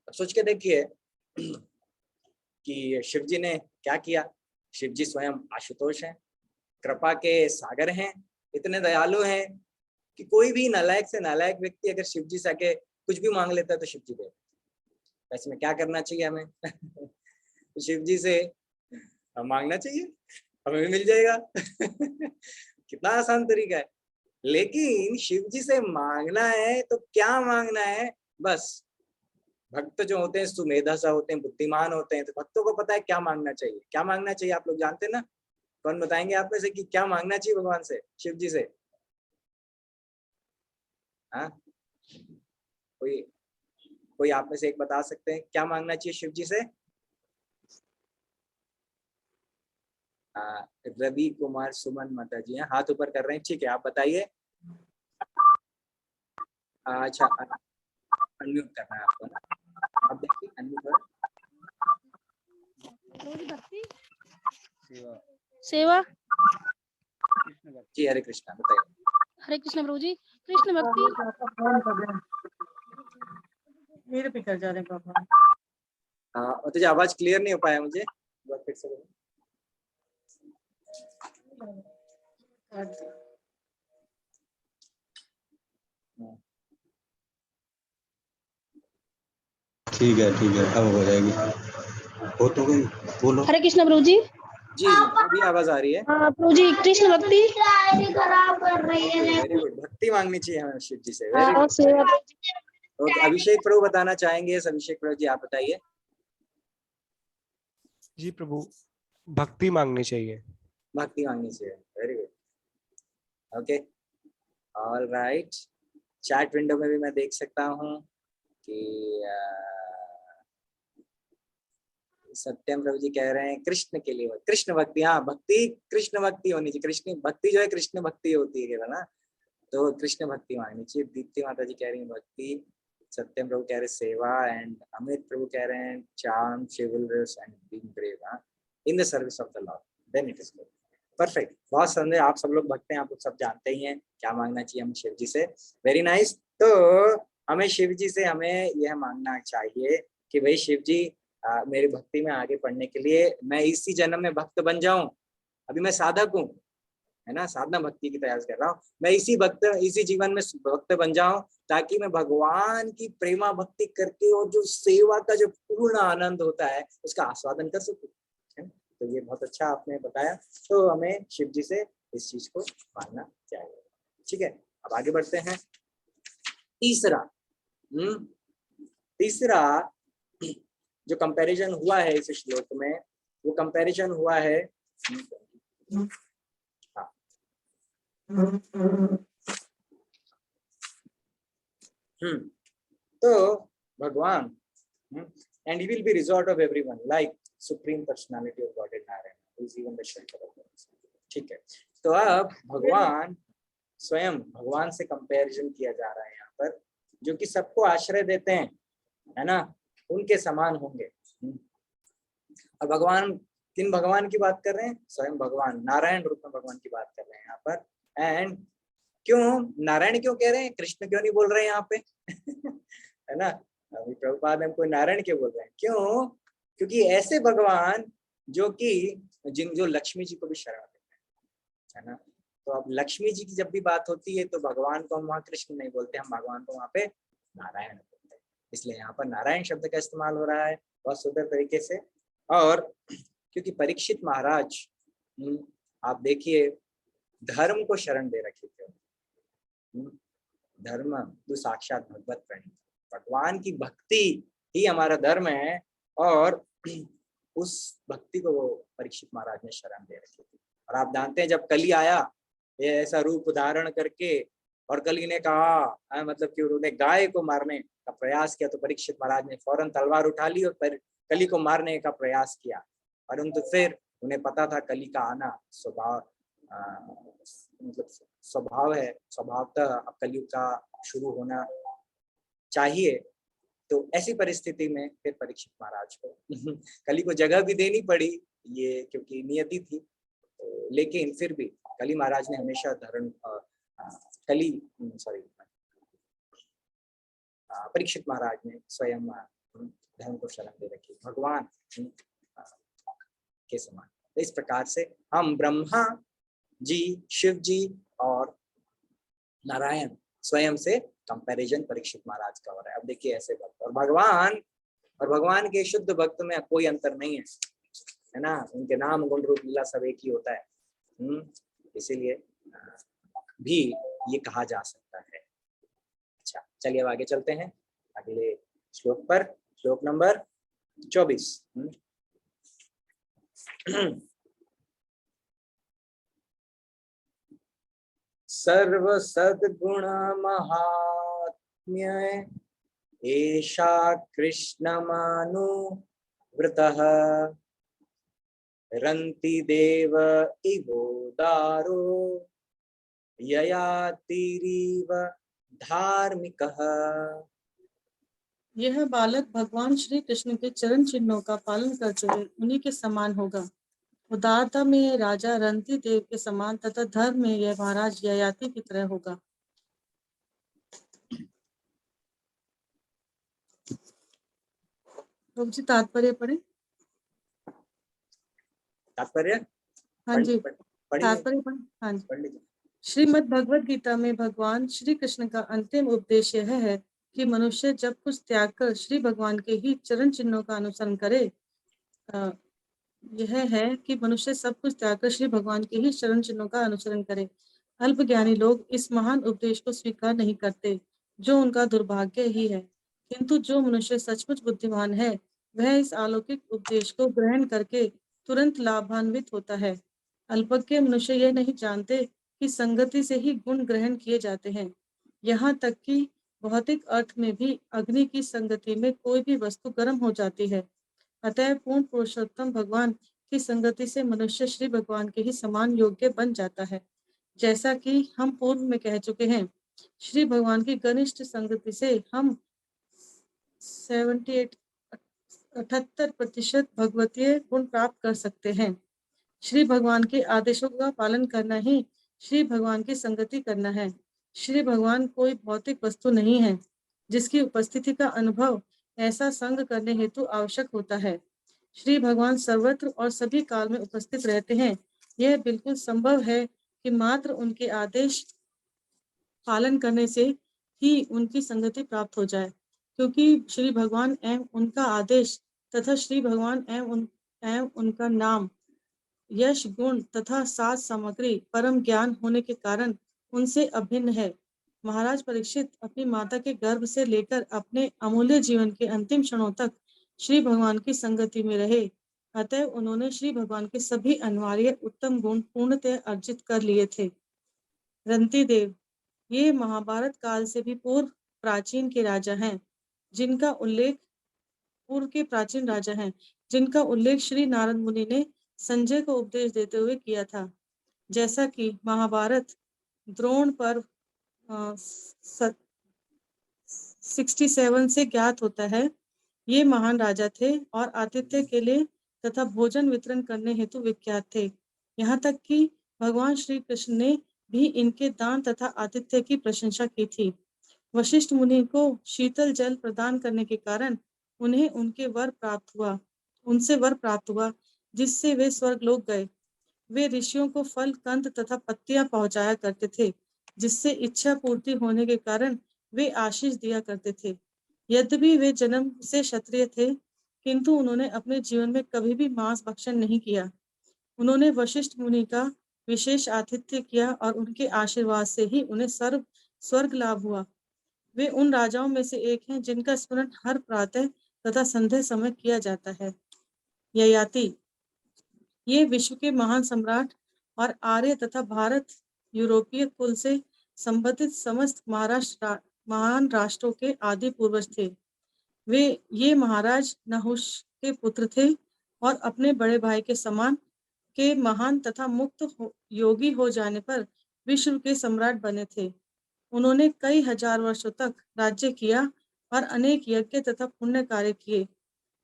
अब सोच के देखिए कि शिव जी ने क्या किया। शिव जी स्वयं आशुतोष हैं, कृपा के सागर हैं, इतने दयालु हैं कि कोई भी नालायक से नालायक व्यक्ति अगर शिव जी से आके कुछ भी मांग लेता है तो शिव जी दे। ऐसे में क्या करना चाहिए हमें तो शिव जी से मांगना चाहिए, हमें भी मिल जाएगा कितना आसान तरीका है। लेकिन शिव जी से मांगना है तो क्या मांगना है, बस भक्त जो होते हैं सुमेधा सा होते हैं, बुद्धिमान होते हैं, तो भक्तों को पता है क्या मांगना चाहिए। क्या मांगना चाहिए आप लोग जानते हैं ना? कौन बताएंगे आप में से कि क्या मांगना चाहिए भगवान से, शिव जी से? हाँ, कोई आप में से एक बता सकते हैं क्या मांगना चाहिए शिव जी से? रवि कुमार सुमन माता जी हैं, हाथ ऊपर कर रहे हैं, ठीक है आप बताइए। अच्छा अनम्यूट करना है आपको ना, अब देखिए अनम्यूट। सेवा। जी हरे कृष्णा, बताइए। हरे कृष्ण प्रभु जी। कृष्ण भक्ति। मेरे पे कर जा रहे हैं पापा। हाँ तो आवाज क्लियर नहीं हो पाया मुझे, फिर से बोलो। ठीक है अब हो जाएगी। हो तो गई, बोलो। हरे कृष्ण प्रभु जी। जी अभी आवाज आ रही है। हाँ प्रभु जी, कृष्ण भक्ति। वेरी गुड, भक्ति मांगनी चाहिए हमें शिव जी से। वेरी हाँ, गुड। सेवा। ओके, अभिषेक प्रभु बताना चाहेंगे। अभिषेक प्रभु जी आप बताइए। जी प्रभु, भक्ति मांगनी चाहिए। भक्ति मांगनी चाहिए, very good. Okay, all right. Chat window में भी मैं देख सकता हूँ कि सत्यम प्रभु जी कह रहे हैं कृष्ण के लिए कृष्ण भक्ति। हाँ, भक्ति कृष्ण भक्ति होनी चाहिए। कृष्ण भक्ति जो है कृष्ण भक्ति होती है केवल ना, तो कृष्ण भक्ति मांगनी चाहिए। दीप्ति माता जी कह रही है भक्ति, सत्यम प्रभु कह रहे सेवा, एंड अमित प्रभु कह रहे हैं charm, chivalrous and being brave in the service of the lord, then it is good. Perfect, बहुत सुंदर। आप सब लोग भक्त हैं, आप लोग सब जानते ही हैं क्या मांगना चाहिए हमें शिव जी से। Very nice. तो हमें शिव जी से हमें यह मांगना चाहिए कि भाई शिव जी मेरी भक्ति में आगे बढ़ने के लिए मैं इसी जन्म में भक्त बन जाऊं। अभी मैं साधक हूँ, है ना, साधना भक्ति की तैयारी कर रहा हूँ। मैं इसी जीवन में भक्त बन जाऊं ताकि मैं भगवान की प्रेमा भक्ति करके और जो सेवा का जो पूर्ण आनंद होता है उसका आस्वादन कर सकूं। तो ये बहुत अच्छा आपने बताया। तो हमें शिव जी से इस चीज को मानना चाहिए। ठीक है, अब आगे बढ़ते हैं। तीसरा जो कंपैरिजन हुआ है इस श्लोक में, वो कंपैरिजन हुआ है तो भगवान and he will be resort of everyone like supreme personality of Godhead Narayana who is even the shelter of God। ठीक है, तो अब भगवान स्वयं भगवान से कंपैरिजन किया जा रहा है यहाँ पर, जो कि सबको आश्रय देते हैं, है ना, उनके समान होंगे। और भगवान, किन भगवान की बात कर रहे हैं? स्वयं भगवान नारायण रूप में भगवान की बात कर रहे हैं यहाँ पर। एंड क्यों नारायण क्यों कह रहे हैं, कृष्ण क्यों नहीं बोल रहे हैं यहाँ पे है ना, अभी प्रभुपाद हमको नारायण क्यों बोल रहे हैं? क्यों? क्योंकि ऐसे भगवान जो कि जो लक्ष्मी जी को भी शरण देते हैं, है ना। तो अब लक्ष्मी जी की जब भी बात होती है तो भगवान को हम वहाँ कृष्ण नहीं बोलते, हम भगवान को वहाँ पे नारायण बोलते हैं। इसलिए यहाँ पर नारायण शब्द का इस्तेमाल हो रहा है बहुत सुंदर तरीके से। और क्योंकि परीक्षित महाराज आप देखिए धर्म को शरण दे रखे थे। धर्म तो साक्षात भगवत प्रणीत, भगवान की भक्ति ही हमारा धर्म है। और उस भक्ति को वो परीक्षित महाराज ने शरण दे रखी थी। और आप जानते हैं जब कली आया ये ऐसा रूप धारण करके, और कली ने कहा मतलब कि उन्होंने गाय को मारने का प्रयास किया, तो परीक्षित महाराज ने फौरन तलवार उठा ली और कली को मारने का प्रयास किया। परंतु फिर उन्हें पता था कली का आना मतलब स्वभाव है, स्वभावतः अब कलयुग का शुरू होना चाहिए। तो ऐसी परिस्थिति में फिर परीक्षित महाराज को कली को जगह भी देनी पड़ी, ये क्योंकि नियति थी। तो लेकिन फिर भी कली महाराज ने हमेशा परीक्षित महाराज ने स्वयं धर्म को शरण दे रखी, भगवान के समान। तो इस प्रकार से हम ब्रह्मा जी, शिव जी और नारायण स्वयं से कंपैरिजन परीक्षित महाराज का हो रहा है। अब देखिए ऐसे भक्त और भगवान के शुद्ध भक्त में कोई अंतर नहीं है ना, उनके नाम गुण रूप लीला सब एक ही होता है। इसीलिए भी ये कहा जा सकता है। अच्छा, चलिए अब आगे चलते हैं अगले श्लोक पर, श्लोक नंबर 24। सर्व सद्गुण महात्म्य एषा कृष्णमानुवृतः रन्ति देव इवोदारो ययातिरीव धार्मिकः। यह बालक भगवान श्री कृष्ण के चरण चिन्हों का पालन करते हुए उन्हीं के समान होगा। उदारता में यह राजा रंती देव के समान तथा धर्म में यह महाराज ययाति की तरह होगा। जी तात्पर्य पढ़े। तात्पर्य हाँ जी, पढ़िए। तात्पर्य पढ़े। हाँ जी। पढ़ लीजिए। श्रीमद् भगवद गीता में भगवान श्री कृष्ण का अंतिम उपदेश यह है कि मनुष्य जब कुछ त्याग कर श्री भगवान के ही चरण चिन्हों का अनुसरण करे। यह है कि मनुष्य सब कुछ त्याग कर श्री भगवान के ही चरण चिन्हों का अनुसरण करे। अल्पज्ञानी लोग इस महान उपदेश को स्वीकार नहीं करते, जो उनका दुर्भाग्य ही है। किंतु जो मनुष्य सचमुच बुद्धिमान है, वह इस अलौकिक उपदेश को ग्रहण करके तुरंत लाभान्वित होता है। अल्पज्ञ मनुष्य यह नहीं जानते कि संगति से ही गुण ग्रहण किए जाते हैं। यहाँ तक कि भौतिक अर्थ में भी अग्नि की संगति में कोई भी वस्तु गर्म हो जाती है। अतः पूर्ण पुरुषोत्तम भगवान की संगति से मनुष्य श्री भगवान के ही समान योग्य बन जाता है। जैसा कि हम पूर्व में कह चुके हैं, श्री भगवान की घनिष्ठ संगति से हम 78% भगवतीय गुण प्राप्त कर सकते हैं। श्री भगवान के आदेशों का पालन करना ही श्री भगवान की संगति करना है। श्री भगवान कोई भौतिक वस्तु नहीं है जिसकी उपस्थिति का अनुभव ऐसा संग करने हेतु आवश्यक होता है। श्री भगवान सर्वत्र और सभी काल में उपस्थित रहते हैं। यह बिल्कुल संभव है कि मात्र उनके आदेश पालन करने से ही उनकी संगति प्राप्त हो जाए, क्योंकि श्री भगवान एवं उनका आदेश तथा श्री भगवान एवं उनका नाम, यश, गुण तथा साथ सामग्री परम ज्ञान होने के कारण उनसे अभिन्न है। महाराज परीक्षित अपनी माता के गर्भ से लेकर अपने अमूल्य जीवन के अंतिम क्षणों तक श्री भगवान की संगति में रहे। अतः उन्होंने श्री भगवान के सभी अनिवार्य उत्तम गुण पूर्णतः अर्जित कर लिए थे। रंती देव ये महाभारत काल से भी पूर्व प्राचीन के राजा हैं, जिनका उल्लेख श्री नारद मुनि ने संजय को उपदेश देते हुए किया था। जैसा कि महाभारत द्रोण पर्व 67 से ज्ञात होता है, ये महान राजा थे और आतिथ्य के लिए तथा भोजन वितरण करने हेतु विख्यात थे। यहाँ तक कि भगवान श्री कृष्ण ने भी इनके दान तथा आतिथ्य की प्रशंसा की थी। वशिष्ठ मुनि को शीतल जल प्रदान करने के कारण उन्हें उनसे वर प्राप्त हुआ, जिससे वे स्वर्गलोक गए। वे ऋषियों को फल, कंद तथा पत्तियां पहुंचाया करते थे, जिससे इच्छा पूर्ति होने के कारण वे आशीष दिया करते थे। यद्यपि वे जन्म से क्षत्रिय थे, किंतु उन्होंने अपने जीवन में कभी भी मांस भक्षण नहीं किया। उन्होंने वशिष्ठ मुनि का विशेष आतिथ्य किया और उनके आशीर्वाद से ही उन्हें स्वर्ग लाभ हुआ। वे उन राजाओं में से एक हैं जिनका स्मरण हर प्रातः तथा संध्या समय किया जाता है। ययाति ये विश्व के महान सम्राट और आर्य तथा भारत यूरोपीय कुल से संबंधित समस्त महान राष्ट्रों के आदि पूर्वज थे। ये महाराज नहुष के पुत्र थे और अपने बड़े भाई के समान के महान तथा योगी हो जाने पर विश्व के सम्राट बने थे। उन्होंने कई हजार वर्षों तक राज्य किया और अनेक यज्ञ तथा पुण्य कार्य किए,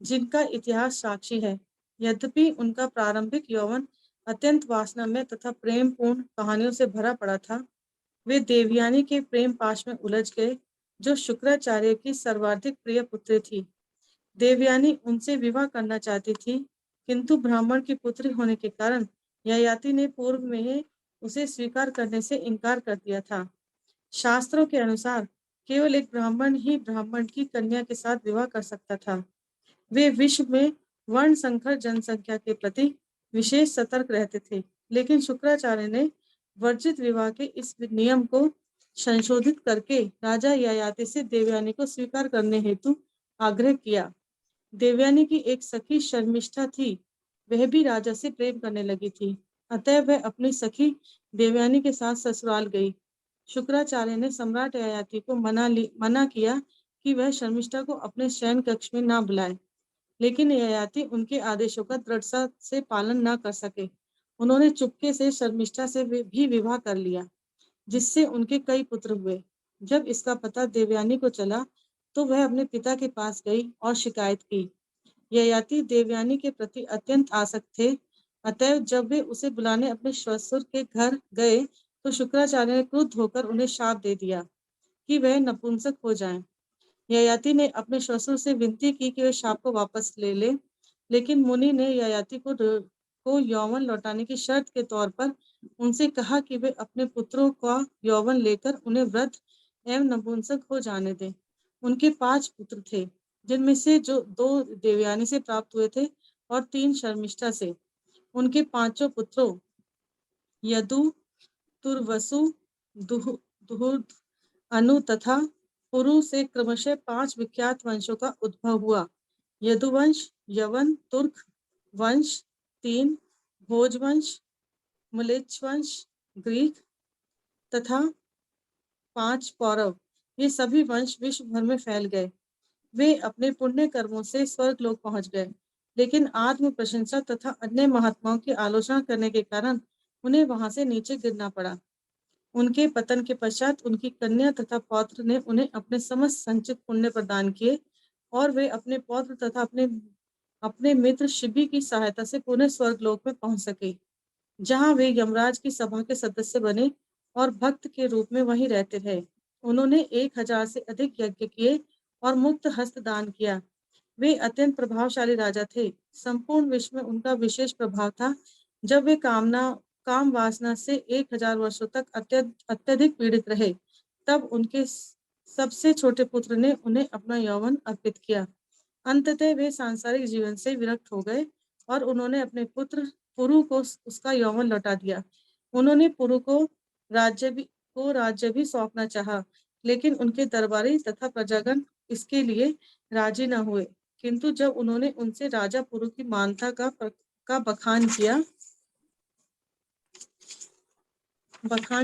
जिनका इतिहास साक्षी है। यद्यपि उनका प्रारंभिक यौवन अत्यंत वासनामय तथा प्रेम पूर्ण कहानियों से भरा पड़ा था, वे देवयानी के प्रेम पाश में उलझ गए, जो शुक्राचार्य की सर्वाधिक प्रिय पुत्री थी। देवयानी उनसे विवाह करना चाहती थी, किंतु ब्राह्मण की पुत्री होने के कारण ययाति ने पूर्व में ही उसे स्वीकार करने से इनकार कर दिया था। शास्त्रों के अनुसार केवल एक ब्राह्मण ही ब्राह्मण की कन्या के साथ विवाह कर सकता था। वे विश्व में वर्ण संकर जनसंख्या के प्रति विशेष सतर्क रहते थे, लेकिन शुक्राचार्य ने वर्जित विवाह के इस नियम को संशोधित करके राजा ययाति से देवयानी को स्वीकार करने हेतु आग्रह किया। देवयानी की एक सखी शर्मिष्ठा थी, वह भी राजा से प्रेम करने लगी थी, अतः वह अपनी सखी देवयानी के साथ ससुराल गई। शुक्राचार्य ने सम्राट ययाति को मना किया कि वह शर्मिष्ठा को अपने शयन कक्ष में ना बुलाए, लेकिन ययाति उनके आदेशों का दृढ़ता से पालन न कर सके। उन्होंने चुपके से शर्मिष्ठा से भी विवाह कर लिया, जिससे उनके कई पुत्र हुए। जब इसका पता देवयानी को चला तो वह अपने पिता के पास गई और शिकायत की। ययाति देवयानी के प्रति अत्यंत आसक्त थे, अतः जब वे उसे बुलाने अपने ससुर के घर गए तो शुक्राचार्य ने क्रुद्ध होकर उन्हें शाप दे दिया कि वह नपुंसक हो जाएं। ययाति ने अपने ससुर से विनती की कि वे शाप को वापस ले, लेकिन मुनि ने ययाति को यौवन लौटाने की शर्त के तौर पर उनसे कहा कि वे अपने पुत्रों का यौवन लेकर उन्हें वृद्ध एवं नपुंसक हो जाने दें। उनके 5 पुत्र थे, जिनमें से जो 2 देवयानी से प्राप्त हुए थे और 3 शर्मिष्ठा से। उनके 5 पुत्रों यदु, तुर्वसु, दुहुद, अनु तथा पुरु से क्रमशः 5 विख्यात वंशों का उद्भव हुआ। यदुवंश, यवन, तुर्क वंश 3, भोजवंश, मलेच्छ वंश, ग्रीक तथा 5 पौरव। ये सभी वंश विश्व भर में फैल गए। वे अपने पुण्य कर्मों से स्वर्ग लोक पहुंच गए, लेकिन आत्म प्रशंसा तथा अन्य महात्माओं की आलोचना करने के कारण उन्हें वहां से नीचे गिरना पड़ा। उनके पतन के पश्चात उनकी कन्या तथा पौत्र ने उन्हें अपने समस्त संचित पुण्य प्रदान किए और वे अपने पौत्र तथा अपने मित्र शिबी की सहायता से पुनः स्वर्ग लोक में पहुंच सके, जहां वे यमराज की सभा के सदस्य बने और भक्त के रूप में वहीं रहते रहे। उन्होंने 1000 से अधिक यज्ञ किए और मुक्त हस्त दान किया। वे अत्यंत प्रभावशाली राजा थे। संपूर्ण विश्व में उनका विशेष प्रभाव था। जब वे काम वासना से 1000 वर्षों तक अत्यधिक पीड़ित रहे, तब उनके सबसे छोटे पुत्र ने उन्हें अपना यौवन अर्पित किया। अंततः वे सांसारिक जीवन से विरक्त हो गए और उन्होंने अपने पुत्र पुरु को उसका यौवन लौटा दिया। उन्होंने पुरु को राज्य भी सौंपना चाहा, लेकिन उनके दरबारी तथा प्रजागण इसके लिए राजी न हुए। किंतु जब उन्होंने उनसे राजा पुरु की मानता का बखान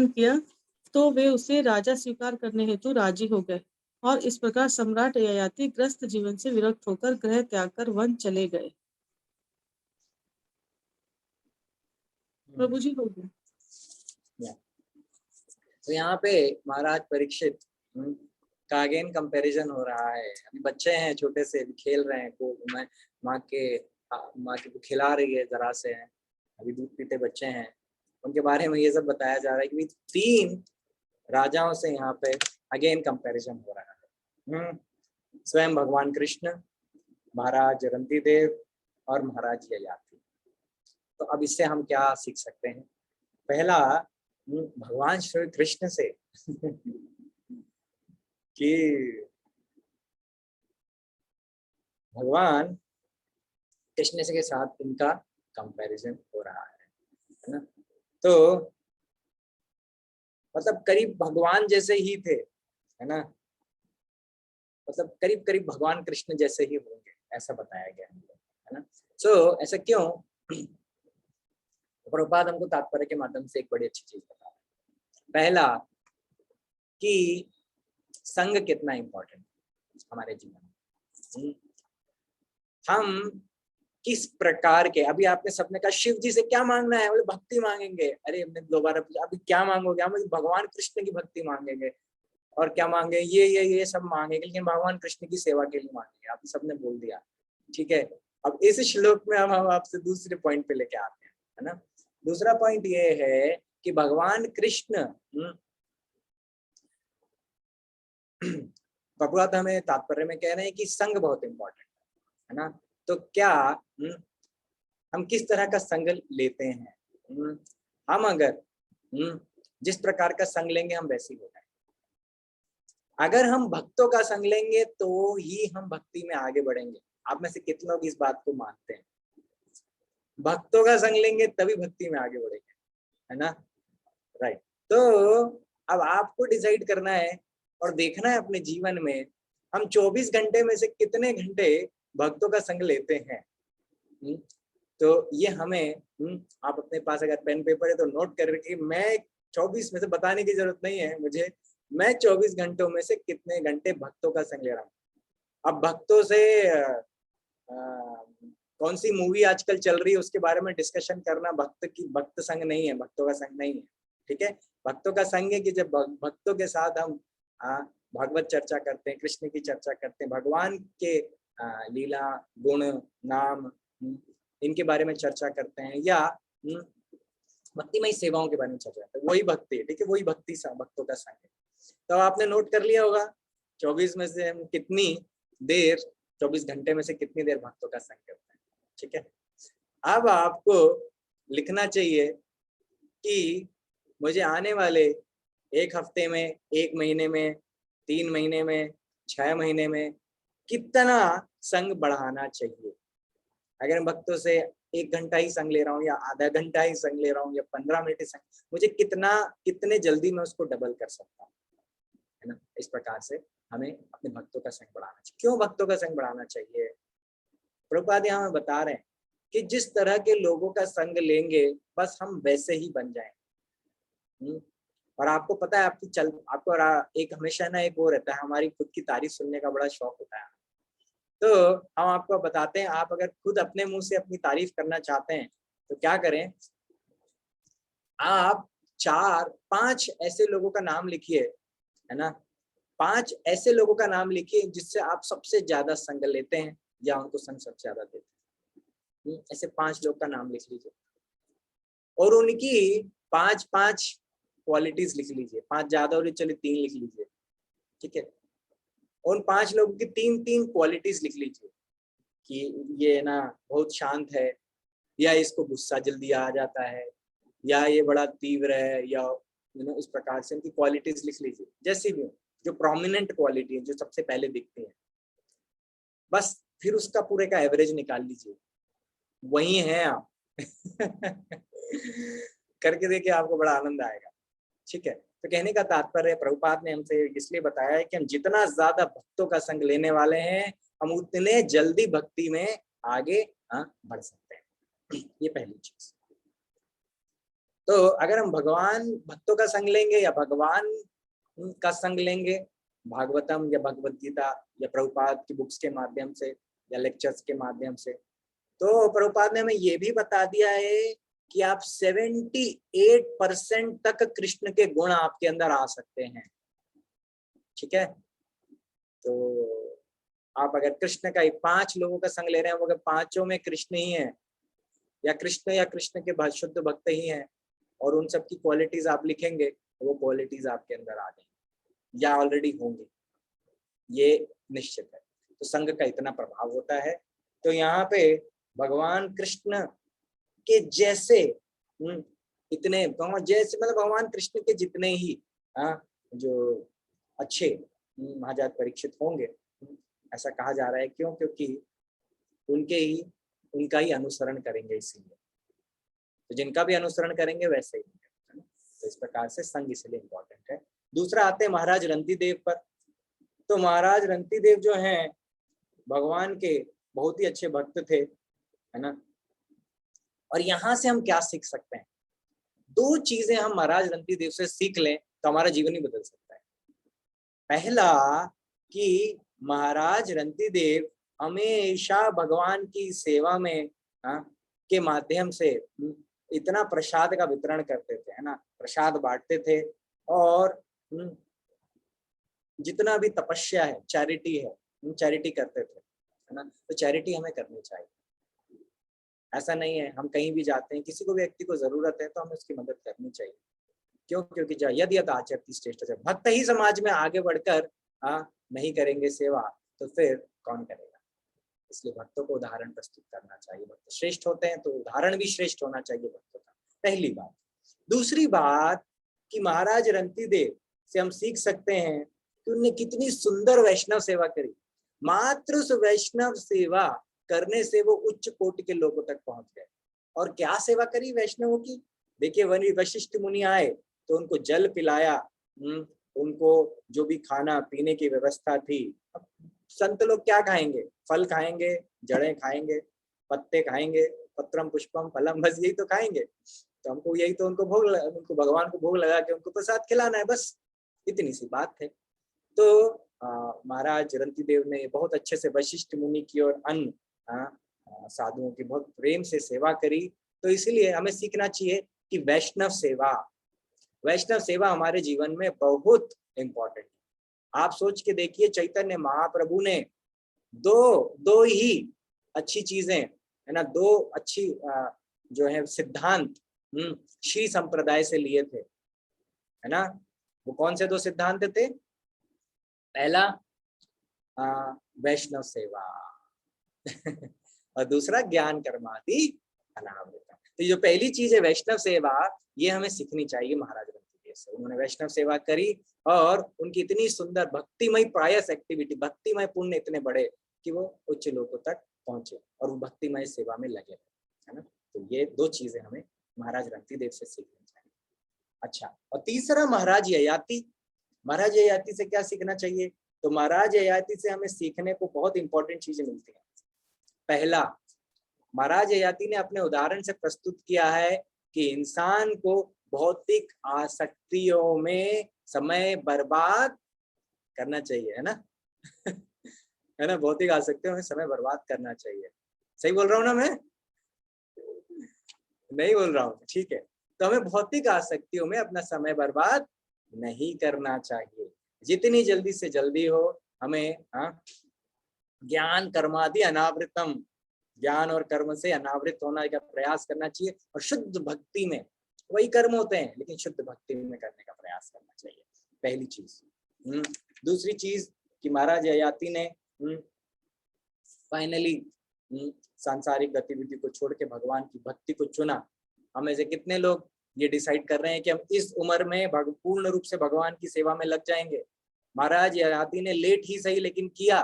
किया तो वे उसे राजा स्वीकार करने हेतु राजी हो गए और इस प्रकार सम्राट ययाति ग्रस्त जीवन से विरक्त होकर गृह त्याग कर वन चले गए। प्रभु जी हो गया। तो यहाँ पे महाराज परीक्षित का अगेन कंपैरिजन हो रहा है। अभी बच्चे हैं, छोटे से खेल रहे हैं, को माँ के खिला रही है जरा से, अभी दूध पीते बच्चे हैं, उनके बारे में ये सब बताया जा रहा है कि 3 राजाओं से यहाँ पे अगेन कंपैरिजन हो रहा है। स्वयं भगवान कृष्ण, महाराज रंतिदेव और महाराज ययाति। तो अब इससे हम क्या सीख सकते हैं? पहला, भगवान श्री कृष्ण से कि भगवान कृष्ण के साथ इनका कंपैरिजन हो रहा है ना। तो मतलब करीब भगवान जैसे ही थे, है ना, मतलब करीब करीब भगवान कृष्ण जैसे ही होंगे, ऐसा बताया गया है ना। सो ऐसा क्यों? प्रभुपाद हमको तात्पर्य के माध्यम से एक बड़ी अच्छी चीज बता रहे हैं। पहला कि संग कितना इंपॉर्टेंट है हमारे जीवन में। हम किस प्रकार के, अभी आपने सबने कहा शिव जी से क्या मांगना है, बोले भक्ति मांगेंगे। अरे हमने दोबारा पूछा अभी क्या मांगोगे, हम भगवान कृष्ण की भक्ति मांगेंगे। और क्या मांगे, ये सब मांगेंगे, लेकिन भगवान कृष्ण की सेवा के लिए मांगेंगे। आप सबने बोल दिया, ठीक है। अब इस श्लोक में हम आपसे दूसरे पॉइंट पे लेके आते हैं, है ना। दूसरा पॉइंट ये है कि भगवान कृष्ण भगवत हमें तात्पर्य में कह रहे हैं कि संग बहुत इंपॉर्टेंट है ना। तो क्या हम किस तरह का संग लेते हैं, हम अगर जिस प्रकार का संग लेंगे हम वैसे ही हो जाएंगे। अगर हम भक्तों का संग लेंगे तो ही हम भक्ति में आगे बढ़ेंगे। आप में से कितने लोग इस बात को मानते हैं? भक्तों का संग लेंगे तभी भक्ति में आगे बढ़ेंगे, है ना, राइट। तो अब आपको डिसाइड करना है और देखना है अपने जीवन में हम 24 घंटे में से कितने घंटे भक्तों का संग लेते हैं। तो ये हमें आप अपने पास अगर पेन पेपर है तो नोट करके, मैं 24 में से बताने की जरूरत नहीं है मुझे, मैं 24 घंटों में से कितने घंटे भक्तों का संग ले रहा हूँ। अब भक्तों से कौन सी मूवी आजकल चल रही है उसके बारे में डिस्कशन करना भक्त संग नहीं है, भक्तों का संग नहीं है, ठीक है। भक्तों का संग है कि जब भक्तों के साथ हम भागवत चर्चा करते हैं, कृष्ण की चर्चा करते हैं, भगवान के लीला गुण नाम इनके बारे में चर्चा करते हैं, या भक्तिमय सेवाओं के बारे में चर्चा करते हैं, वही भक्ति है, ठीक है, वही भक्तों का संग है। तो आपने नोट कर लिया होगा 24 में से हम कितनी देर, 24 घंटे में से कितनी देर भक्तों का संग करते हैं, ठीक है। अब आपको लिखना चाहिए कि मुझे आने वाले 1 हफ्ते में, 1 महीने में, 3 महीने में, 6 महीने में कितना संग बढ़ाना चाहिए। अगर मैं भक्तों से 1 घंटा ही संग ले रहा हूँ, या आधा घंटा ही संग ले रहा हूँ, या 15 मिनट ही संग, मुझे कितने जल्दी मैं उसको डबल कर सकता हूँ, है ना। इस प्रकार से हमें अपने भक्तों का संग बढ़ाना चाहिए। क्यों भक्तों का संग बढ़ाना चाहिए? प्रभुपाद यहाँ हमें बता रहे हैं कि जिस तरह के लोगों का संग लेंगे बस हम वैसे ही बन जाएं। और आपको पता है आपको एक हमेशा ना एक वो रहता है, हमारी खुद की तारीफ सुनने का बड़ा शौक होता है। तो हम आपको बताते हैं, आप अगर खुद अपने मुंह से अपनी तारीफ करना चाहते हैं तो क्या करें, आप 4-5 ऐसे लोगों का नाम लिखिए, है ना। 5 ऐसे लोगों का नाम लिखिए जिससे आप सबसे ज्यादा संग लेते हैं या उनको संग सबसे ज्यादा देते हैं। ऐसे 5 लोग का नाम लिख लीजिए और उनकी 5-5 क्वालिटीज लिख लीजिए। 5 ज्यादा हो रही, चलिए 3 लिख लीजिए, ठीक है। उन 5 लोगों की 3-3 क्वालिटीज लिख लीजिए कि ये ना बहुत शांत है, या इसको गुस्सा जल्दी आ जाता है, या ये बड़ा तीव्र है, या इस प्रकार से इनकी क्वालिटीज लिख लीजिए, जैसी भी हो, जो प्रोमिनेंट क्वालिटी है, जो सबसे पहले दिखती है। बस फिर उसका पूरे का एवरेज निकाल लीजिए, वही है आप करके देखिए, आपको बड़ा आनंद आएगा, ठीक है। तो कहने का तात्पर्य प्रभुपाद ने हमसे इसलिए बताया है कि हम जितना ज्यादा भक्तों का संग लेने वाले हैं, हम उतने जल्दी भक्ति में आगे बढ़ सकते हैं। ये पहली चीज। तो अगर हम भक्तों का संग लेंगे या भगवान का संग लेंगे, भागवतम या भगवत गीता या प्रभुपाद की बुक्स के माध्यम से या लेक्चर्स के माध्यम से, तो प्रभुपाद ने हमें ये भी बता दिया है कि आप 78% तक कृष्ण के गुण आपके अंदर आ सकते हैं, ठीक है। तो आप अगर कृष्ण का 5 लोगों का संग ले रहे हैं, वो अगर 5 में कृष्ण ही है, या कृष्ण के शुद्ध भक्त ही हैं, और उन सब की क्वालिटीज आप लिखेंगे, तो वो क्वालिटीज आपके अंदर आ जाएंगी या ऑलरेडी होंगी, ये निश्चित है। तो संग का इतना प्रभाव होता है। तो यहाँ पे भगवान कृष्ण के जैसे इतने जैसे मतलब भगवान कृष्ण के जितने ही जो अच्छे महाजात परीक्षित होंगे, ऐसा कहा जा रहा है। क्यों? क्योंकि उनका ही अनुसरण करेंगे, इसीलिए। तो जिनका भी अनुसरण करेंगे वैसे ही, है ना। तो इस प्रकार से संग इसलिए इम्पोर्टेंट है। दूसरा आते हैं महाराज रंती देव पर। तो महाराज रंती देव जो हैं भगवान के बहुत ही अच्छे भक्त थे, है ना। और यहाँ से हम क्या सीख सकते हैं? दो चीजें हम महाराज रणधीर से सीख लें तो हमारा जीवन ही बदल सकता है। पहला कि महाराज रणधीर हमेशा भगवान की सेवा में के माध्यम से इतना प्रसाद का वितरण करते थे, है ना, प्रसाद बांटते थे, और जितना भी तपस्या है, चैरिटी है, चैरिटी करते थे, है ना। तो चैरिटी हमें करनी चाहिए। ऐसा नहीं है, हम कहीं भी जाते हैं, किसी को व्यक्ति को जरूरत है तो हमें उसकी मदद करनी चाहिए। क्यों? क्योंकि यदि यद आचरति श्रेष्ठ से, भक्त ही समाज में आगे बढ़कर नहीं करेंगे सेवा तो फिर कौन करेगा। इसलिए भक्तों को उदाहरण प्रस्तुत करना चाहिए। भक्त श्रेष्ठ होते हैं तो उदाहरण भी श्रेष्ठ होना चाहिए भक्तों का, पहली बात। दूसरी बात कि महाराज रणधीर से हम सीख सकते हैं कि उन्होंने कितनी सुंदर वैष्णव सेवा करी। मात्र उस वैष्णव सेवा करने से वो उच्च कोटि के लोगों तक पहुंच गए। और क्या सेवा करी वैष्णवों की? देखिए, वशिष्ठ मुनि आए तो उनको जल पिलाया, उनको जो भी खाना पीने की व्यवस्था थी। अब संत लोग क्या खाएंगे? फल खाएंगे, जड़ें खाएंगे, पत्ते खाएंगे, पत्रम पुष्पम फलम, बस यही तो खाएंगे। तो हमको यही तो उनको भगवान को भोग लगा के उनको प्रसाद खिलाना है, बस इतनी सी बात है। तो महाराज रणधीर ने बहुत अच्छे से वशिष्ठ मुनि की और अन्य साधुओं की बहुत प्रेम से सेवा करी। तो इसलिए हमें सीखना चाहिए कि वैष्णव सेवा हमारे जीवन में बहुत इम्पोर्टेंट है। आप सोच के देखिए, चैतन्य महाप्रभु ने दो ही अच्छी चीजें, है ना, दो अच्छी जो है सिद्धांत श्री संप्रदाय से लिए थे, है ना। वो कौन से दो सिद्धांत थे? पहला वैष्णव सेवा और दूसरा ज्ञान कर्मादि अनावृतम। तो जो पहली चीज है वैष्णव सेवा, ये हमें सीखनी चाहिए महाराज रणधीर से। उन्होंने वैष्णव सेवा करी और उनकी इतनी सुंदर भक्तिमय प्रायस एक्टिविटी, भक्तिमय पुण्य इतने बड़े कि वो उच्च लोगों तक पहुंचे और वो भक्तिमय सेवा में लगे, है ना। तो ये दो चीजें हमें महाराज रणधीर से सीखनी चाहिए। अच्छा, और तीसरा महाराज ययाति। महाराज ययाति से क्या सीखना चाहिए? तो महाराज ययाति से हमें सीखने को बहुत इंपॉर्टेंट चीजें मिलती हैं। पहला, महाराज ययाति ने अपने उदाहरण से प्रस्तुत किया है कि इंसान को भौतिक आसक्तियों में समय बर्बाद करना चाहिए, है ना है ना, भौतिक आसक्तियों में समय बर्बाद करना चाहिए। सही बोल रहा हूँ ना मैं? नहीं बोल रहा हूँ? ठीक है। तो हमें भौतिक आसक्तियों में अपना समय बर्बाद नहीं करना चाहिए। जितनी जल्दी से जल्दी हो हमें ज्ञान कर्मादि अनावृतम, ज्ञान और कर्म से अनावृत होने का प्रयास करना चाहिए। और शुद्ध भक्ति में वही कर्म होते हैं, लेकिन शुद्ध भक्ति में करने का प्रयास करना चाहिए, पहली चीज। दूसरी चीज कि महाराज ययाति ने फाइनली सांसारिक गतिविधि को छोड़ के भगवान की भक्ति को चुना। हमें से कितने लोग ये डिसाइड कर रहे हैं कि हम इस उम्र में पूर्ण रूप से भगवान की सेवा में लग जाएंगे? महाराज ययाति ने लेट ही सही लेकिन किया।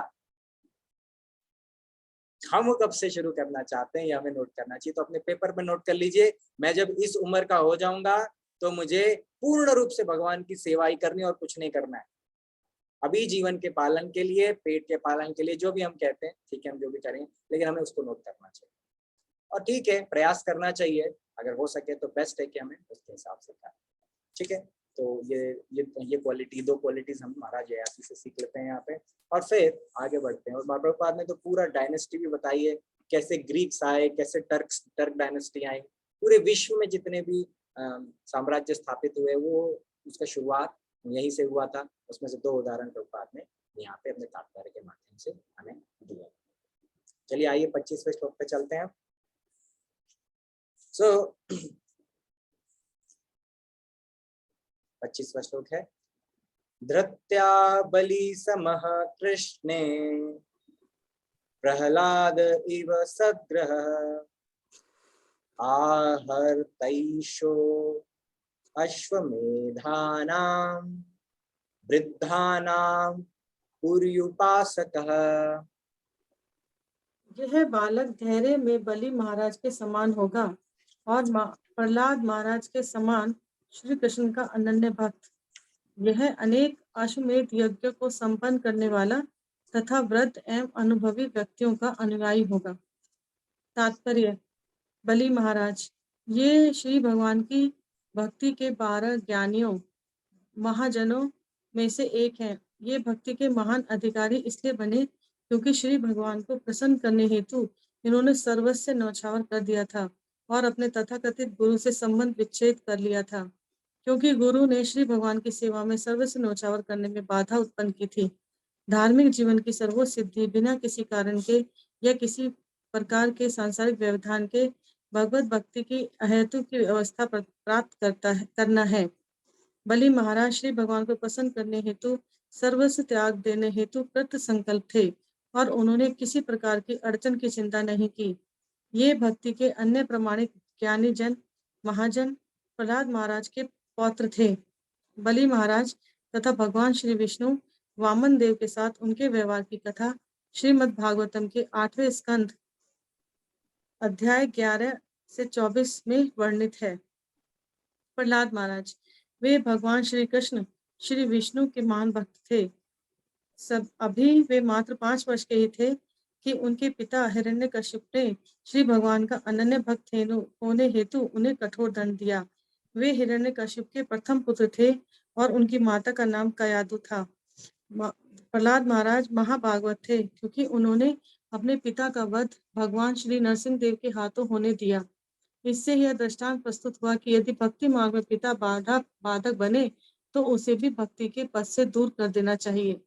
हम कब से शुरू करना चाहते हैं ये हमें नोट करना चाहिए। तो अपने पेपर पर नोट कर लीजिए, मैं जब इस उम्र का हो जाऊंगा तो मुझे पूर्ण रूप से भगवान की सेवा ही करनी और कुछ नहीं करना है। अभी जीवन के पालन के लिए, पेट के पालन के लिए, जो भी हम कहते हैं, ठीक है, हम जो भी करें, लेकिन हमें उसको नोट करना चाहिए। और ठीक है, प्रयास करना चाहिए, अगर हो सके तो बेस्ट है कि हमें उसके हिसाब से करें। ठीक है, तो ये क्वालिटी, दो क्वालिटीज हम महाराज ययाति से सीख लेते हैं यहाँ पे, और फिर आगे बढ़ते हैं। और प्रभुपाद ने तो पूरा डायनेस्टी भी बताई है, कैसे ग्रीक्स आए, कैसे टर्क डायनेस्टी आई, पूरे विश्व में जितने भी साम्राज्य स्थापित हुए वो उसका शुरुआत यहीं से हुआ था। उसमें से दो उदाहरण प्रभुपाद ने यहाँ पे अपने तात्पर्य के माध्यम से हमें दिया। चलिए आइए 25वें श्लोक पे चलते हैं। सो 25वां श्लोक है, धृत्या बलि समः कृष्णे प्रहलाद इव सद्ग्रह आहर्तैषो अश्वमेधानां वृद्धानां पुर्युपासकः। यह बालक धैर्य में बलि महाराज के समान होगा और प्रहलाद महाराज के समान श्री कृष्ण का अनन्य भक्त। यह अनेक अश्वमेध यज्ञ को संपन्न करने वाला तथा वृद्ध एवं अनुभवी व्यक्तियों का अनुयायी होगा। तात्पर्य, बलि महाराज ये श्री भगवान की भक्ति के 12 ज्ञानियों महाजनों में से एक हैं। ये भक्ति के महान अधिकारी इसलिए बने क्योंकि श्री भगवान को प्रसन्न करने हेतु इन्होंने सर्वस्व न्यौछावर कर दिया था और अपने तथाकथित गुरु से संबंध विच्छेद कर लिया था, क्योंकि गुरु ने श्री भगवान की सेवा में सर्वस्व न्यौछावर करने में बाधा उत्पन्न की थी। धार्मिक जीवन की सर्वोच्च सिद्धि बिना किसी कारण के या किसी प्रकार के सांसारिक व्यवधान के भगवत भक्ति की अहेतु की व्यवस्था प्राप्त करना है। बलि महाराज श्री भगवान को प्रसन्न करने हेतु सर्वस्व त्याग देने हेतु कृत संकल्प थे और उन्होंने किसी प्रकार की अड़चन की चिंता नहीं की। ये भक्ति के अन्य प्रमाणिक ज्ञानी जन महाजन प्रहलाद महाराज के पौत्र थे। बलि महाराज तथा भगवान श्री विष्णु वामन देव के साथ उनके व्यवहार की कथा श्रीमद् भागवतम के 8वें स्कंद अध्याय 11 से 24 में वर्णित है। प्रहलाद महाराज वे भगवान श्री कृष्ण श्री विष्णु के महान भक्त थे। सब अभी वे मात्र 5 वर्ष के ही थे कि उनके पिता हिरण्यकश्यप ने श्री भगवान का अनन्य भक्त होने हेतु उन्हें कठोर दंड दिया। वे हिरण्यकश्यप के प्रथम पुत्र थे और उनकी माता का नाम कयादु था। प्रहलाद महाराज महाभागवत थे क्योंकि उन्होंने अपने पिता का वध भगवान श्री नरसिंह देव के हाथों होने दिया। इससे यह दृष्टांत प्रस्तुत हुआ कि यदि भक्ति मार्ग में पिता बाधक बने तो उसे भी भक्ति के पद से दूर कर देना चाहिए।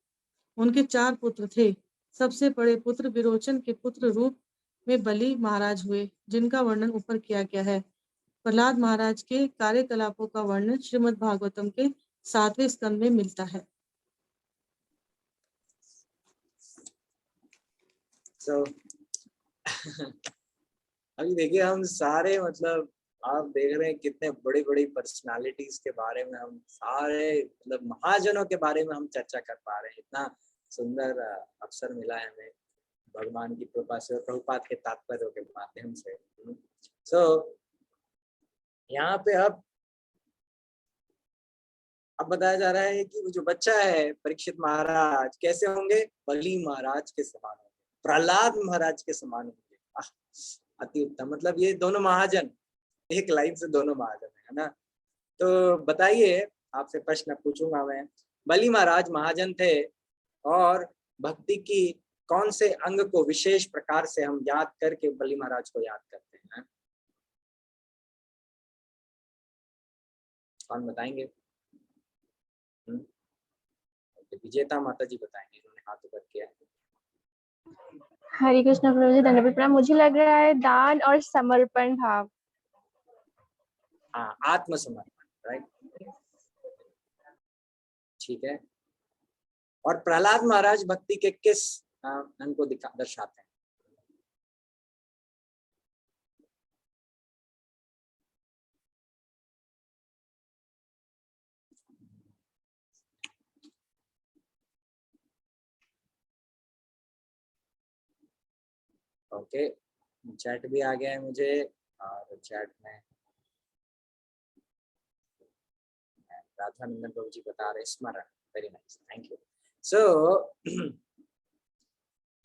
उनके 4 पुत्र थे। सबसे बड़े पुत्र विरोचन के पुत्र रूप में बलि महाराज हुए, जिनका वर्णन ऊपर किया गया है। प्रहलाद महाराज के कार्यकलापों का वर्णन श्रीमद् भागवतम के 7वें स्कंद में मिलता है। अभी देखिए हम सारे मतलब आप देख रहे हैं कितने बड़ी बड़ी पर्सनालिटीज के बारे में हम सारे मतलब महाजनों के बारे में हम चर्चा कर पा रहे हैं। इतना सुंदर अवसर मिला है हमें भगवान की कृपा से और प्रभुपाद के तात्पर्य के माध्यम से। यहाँ पे अब बताया जा रहा है कि वो जो बच्चा है परीक्षित महाराज कैसे होंगे, बलि महाराज के समान होंगे, प्रहलाद महाराज के समान होंगे। अति उत्तम, मतलब ये दोनों महाजन, एक लाइन से दोनों महाजन है ना। तो बताइए, आपसे प्रश्न पूछूंगा मैं। बलि महाराज महाजन थे और भक्ति की कौन से अंग को विशेष प्रकार से हम याद करके बलि महाराज को याद करते हैं? कौन बताएंगे? विजेता माता जी बताएंगे, इन्होंने हाथ ऊपर किया है। हरे कृष्ण प्रभु जी, धन्यवाद प्रणाम। मुझे लग रहा है दान और समर्पण भाव। हाँ, आत्मसमर्पण, राइट, ठीक है। और प्रहलाद महाराज भक्ति के किस अंग को दर्शाते हैं? ओके, चैट भी आ गया है मुझे, और चैट में राधानंदन प्रभु जी बता रहे स्मरण, वेरी नाइस, थैंक यू।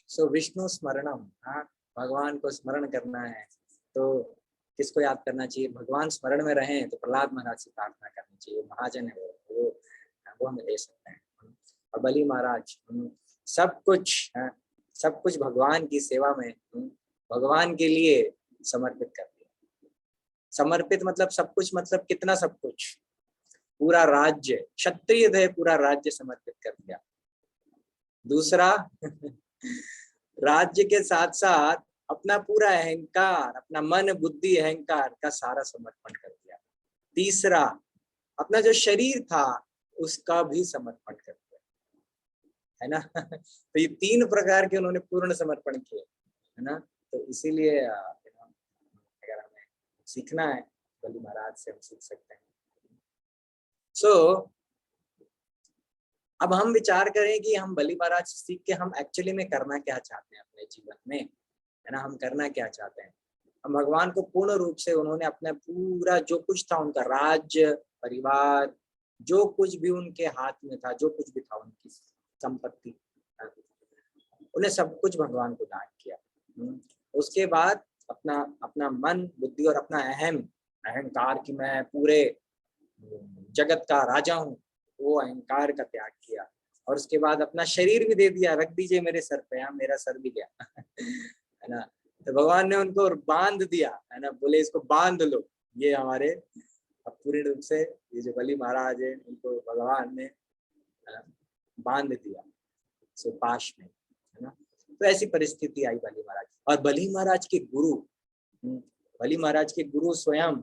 सो विष्णु स्मरणम, हाँ, भगवान को स्मरण करना है तो किसको याद करना चाहिए? भगवान स्मरण में रहें तो प्रहलाद महाराज से प्रार्थना करनी चाहिए। महाजन है वो हमें दे सकते हैं। और बलि महाराज सब कुछ भगवान की सेवा में भगवान के लिए समर्पित कर दिया। समर्पित मतलब सब कुछ, मतलब कितना सब कुछ? पूरा राज्य, क्षत्रिय थे, पूरा राज्य समर्पित कर दिया। दूसरा राज्य के साथ साथ अपना पूरा अहंकार, अपना मन बुद्धि अहंकार का सारा समर्पण कर दिया। तीसरा अपना जो शरीर था उसका भी समर्पण कर दिया, है ना। तो ये 3 प्रकार के उन्होंने पूर्ण समर्पण किए, है ना। तो इसीलिए अगर हमें सीखना है बलि महाराज से हम सीख सकते हैं। अब हम विचार करें कि हम बलि महाराज से सीख के हम एक्चुअली में करना क्या चाहते हैं अपने जीवन में, है ना। हम करना क्या चाहते हैं? हम भगवान को पूर्ण रूप से, उन्होंने अपना पूरा जो कुछ था, उनका राज्य, परिवार, जो कुछ भी उनके हाथ में था, जो कुछ भी था, उनकी संपत्ति, उन्हें सब कुछ भगवान को दान किया। उसके बाद अपना मन बुद्धि और अपना अहंकार कि मैं पूरे जगत का राजा हूँ, वो अहंकार का त्याग किया और उसके बाद अपना शरीर भी दे दिया, रख दीजिए मेरे सर पे, यहाँ मेरा सर भी गया है ना। तो भगवान ने उनको बांध दिया, है ना, बोले इसको बांध लो। ये हमारे अब पूर्ण रूप से ये जो बलि महाराज है उनको भगवान ने बांध दिया सुपाश में, है ना। तो ऐसी परिस्थिति आई बलि महाराज। और बलि महाराज के गुरु, बलि महाराज के गुरु स्वयं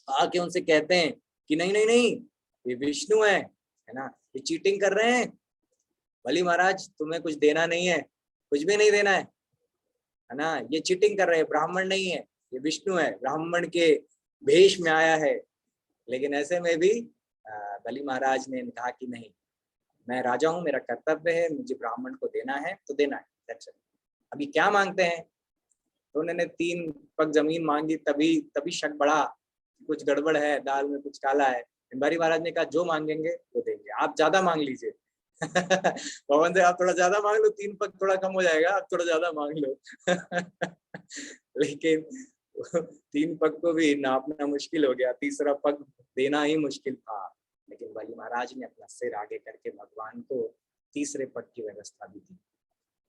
आके उनसे कहते हैं कि नहीं नहीं नहीं, ये विष्णु है ना, ये चीटिंग कर रहे हैं। बलि महाराज तुम्हें कुछ देना नहीं है, कुछ भी नहीं देना है ना, ये चीटिंग कर रहे हैं, ब्राह्मण नहीं है, ये विष्णु है, ब्राह्मण के भेष में आया है। लेकिन ऐसे में भी बलि महाराज ने कहा कि नहीं, मैं राजा हूं, मेरा कर्तव्य है, मुझे ब्राह्मण को देना है तो देना है। That's it. अभी क्या मांगते हैं? तो उन्होंने 3 पग जमीन मांगी, तभी शक बढ़ा, कुछ गड़बड़ है, दाल में कुछ काला है। बलि महाराज ने कहा जो मांगेंगे वो देंगे, आप ज्यादा मांग लीजिए पवन से आप थोड़ा ज्यादा मांग लो, 3 पग थोड़ा कम हो जाएगा, आप थोड़ा ज्यादा मांग लो लेकिन 3 पग को भी नापना मुश्किल हो गया, तीसरा पग देना ही मुश्किल था। लेकिन बलि महाराज ने अपना सिर आगे करके भगवान को तीसरे पग की व्यवस्था भी दी।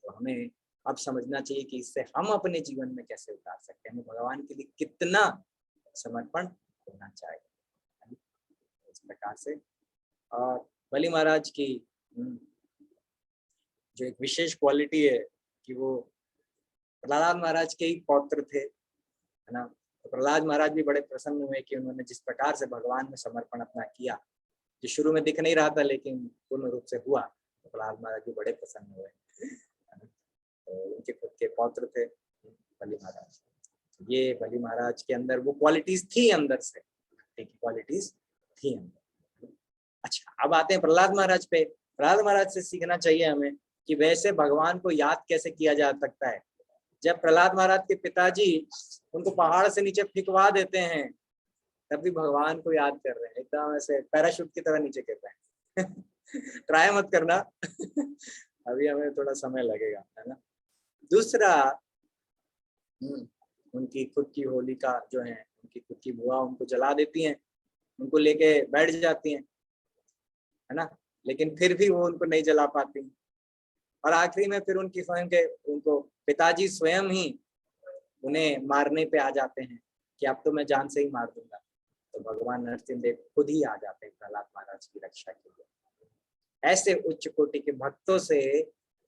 तो हमें अब समझना चाहिए कि इससे हम अपने जीवन में कैसे उतार सकते हैं, हमें भगवान के लिए कितना समर्पण होना चाहिए इस प्रकार से। और बलि महाराज की जो एक विशेष क्वालिटी है कि वो प्रहलाद महाराज के ही पौत्र थे, है ना। तो प्रहलाद महाराज भी बड़े प्रसन्न हुए कि उन्होंने जिस प्रकार से भगवान में समर्पण अपना किया, जो शुरू में दिख नहीं रहा था लेकिन पूर्ण रूप से हुआ, तो प्रहलाद महाराज भी बड़े प्रसन्न हुए। तो उनके खुद के पौत्र थे बलि महाराज। ये बलि महाराज के अंदर वो क्वालिटीज थी, अंदर से क्वालिटीज थी अंदर। अच्छा, अब आते हैं प्रहलाद महाराज पे। प्रहलाद महाराज से सीखना चाहिए हमें कि वैसे भगवान को याद कैसे किया जा सकता है। जब प्रहलाद महाराज के पिताजी उनको पहाड़ से नीचे फेंकवा देते हैं, तब भी भगवान को याद कर रहे हैं, एकदम ऐसे पैराशूट की तरह नीचे गिर रहे हैं ट्राई मत करना अभी हमें थोड़ा समय लगेगा, है ना। दूसरा, उनकी खुद की होलिका जो है, उनकी खुद की बुआ उनको जला देती हैं, उनको लेके बैठ जाती हैं, है ना, लेकिन फिर भी वो उनको नहीं जला पाती। और आखिरी में फिर उनकी स्वयं के उनको पिताजी स्वयं ही उन्हें मारने पे आ जाते हैं कि अब तो मैं जान से ही मार दूंगा। तो भगवान नरसिंहदेव खुद ही आ जाते हैं प्रहलाद महाराज की रक्षा के लिए। ऐसे उच्च कोटि के भक्तों से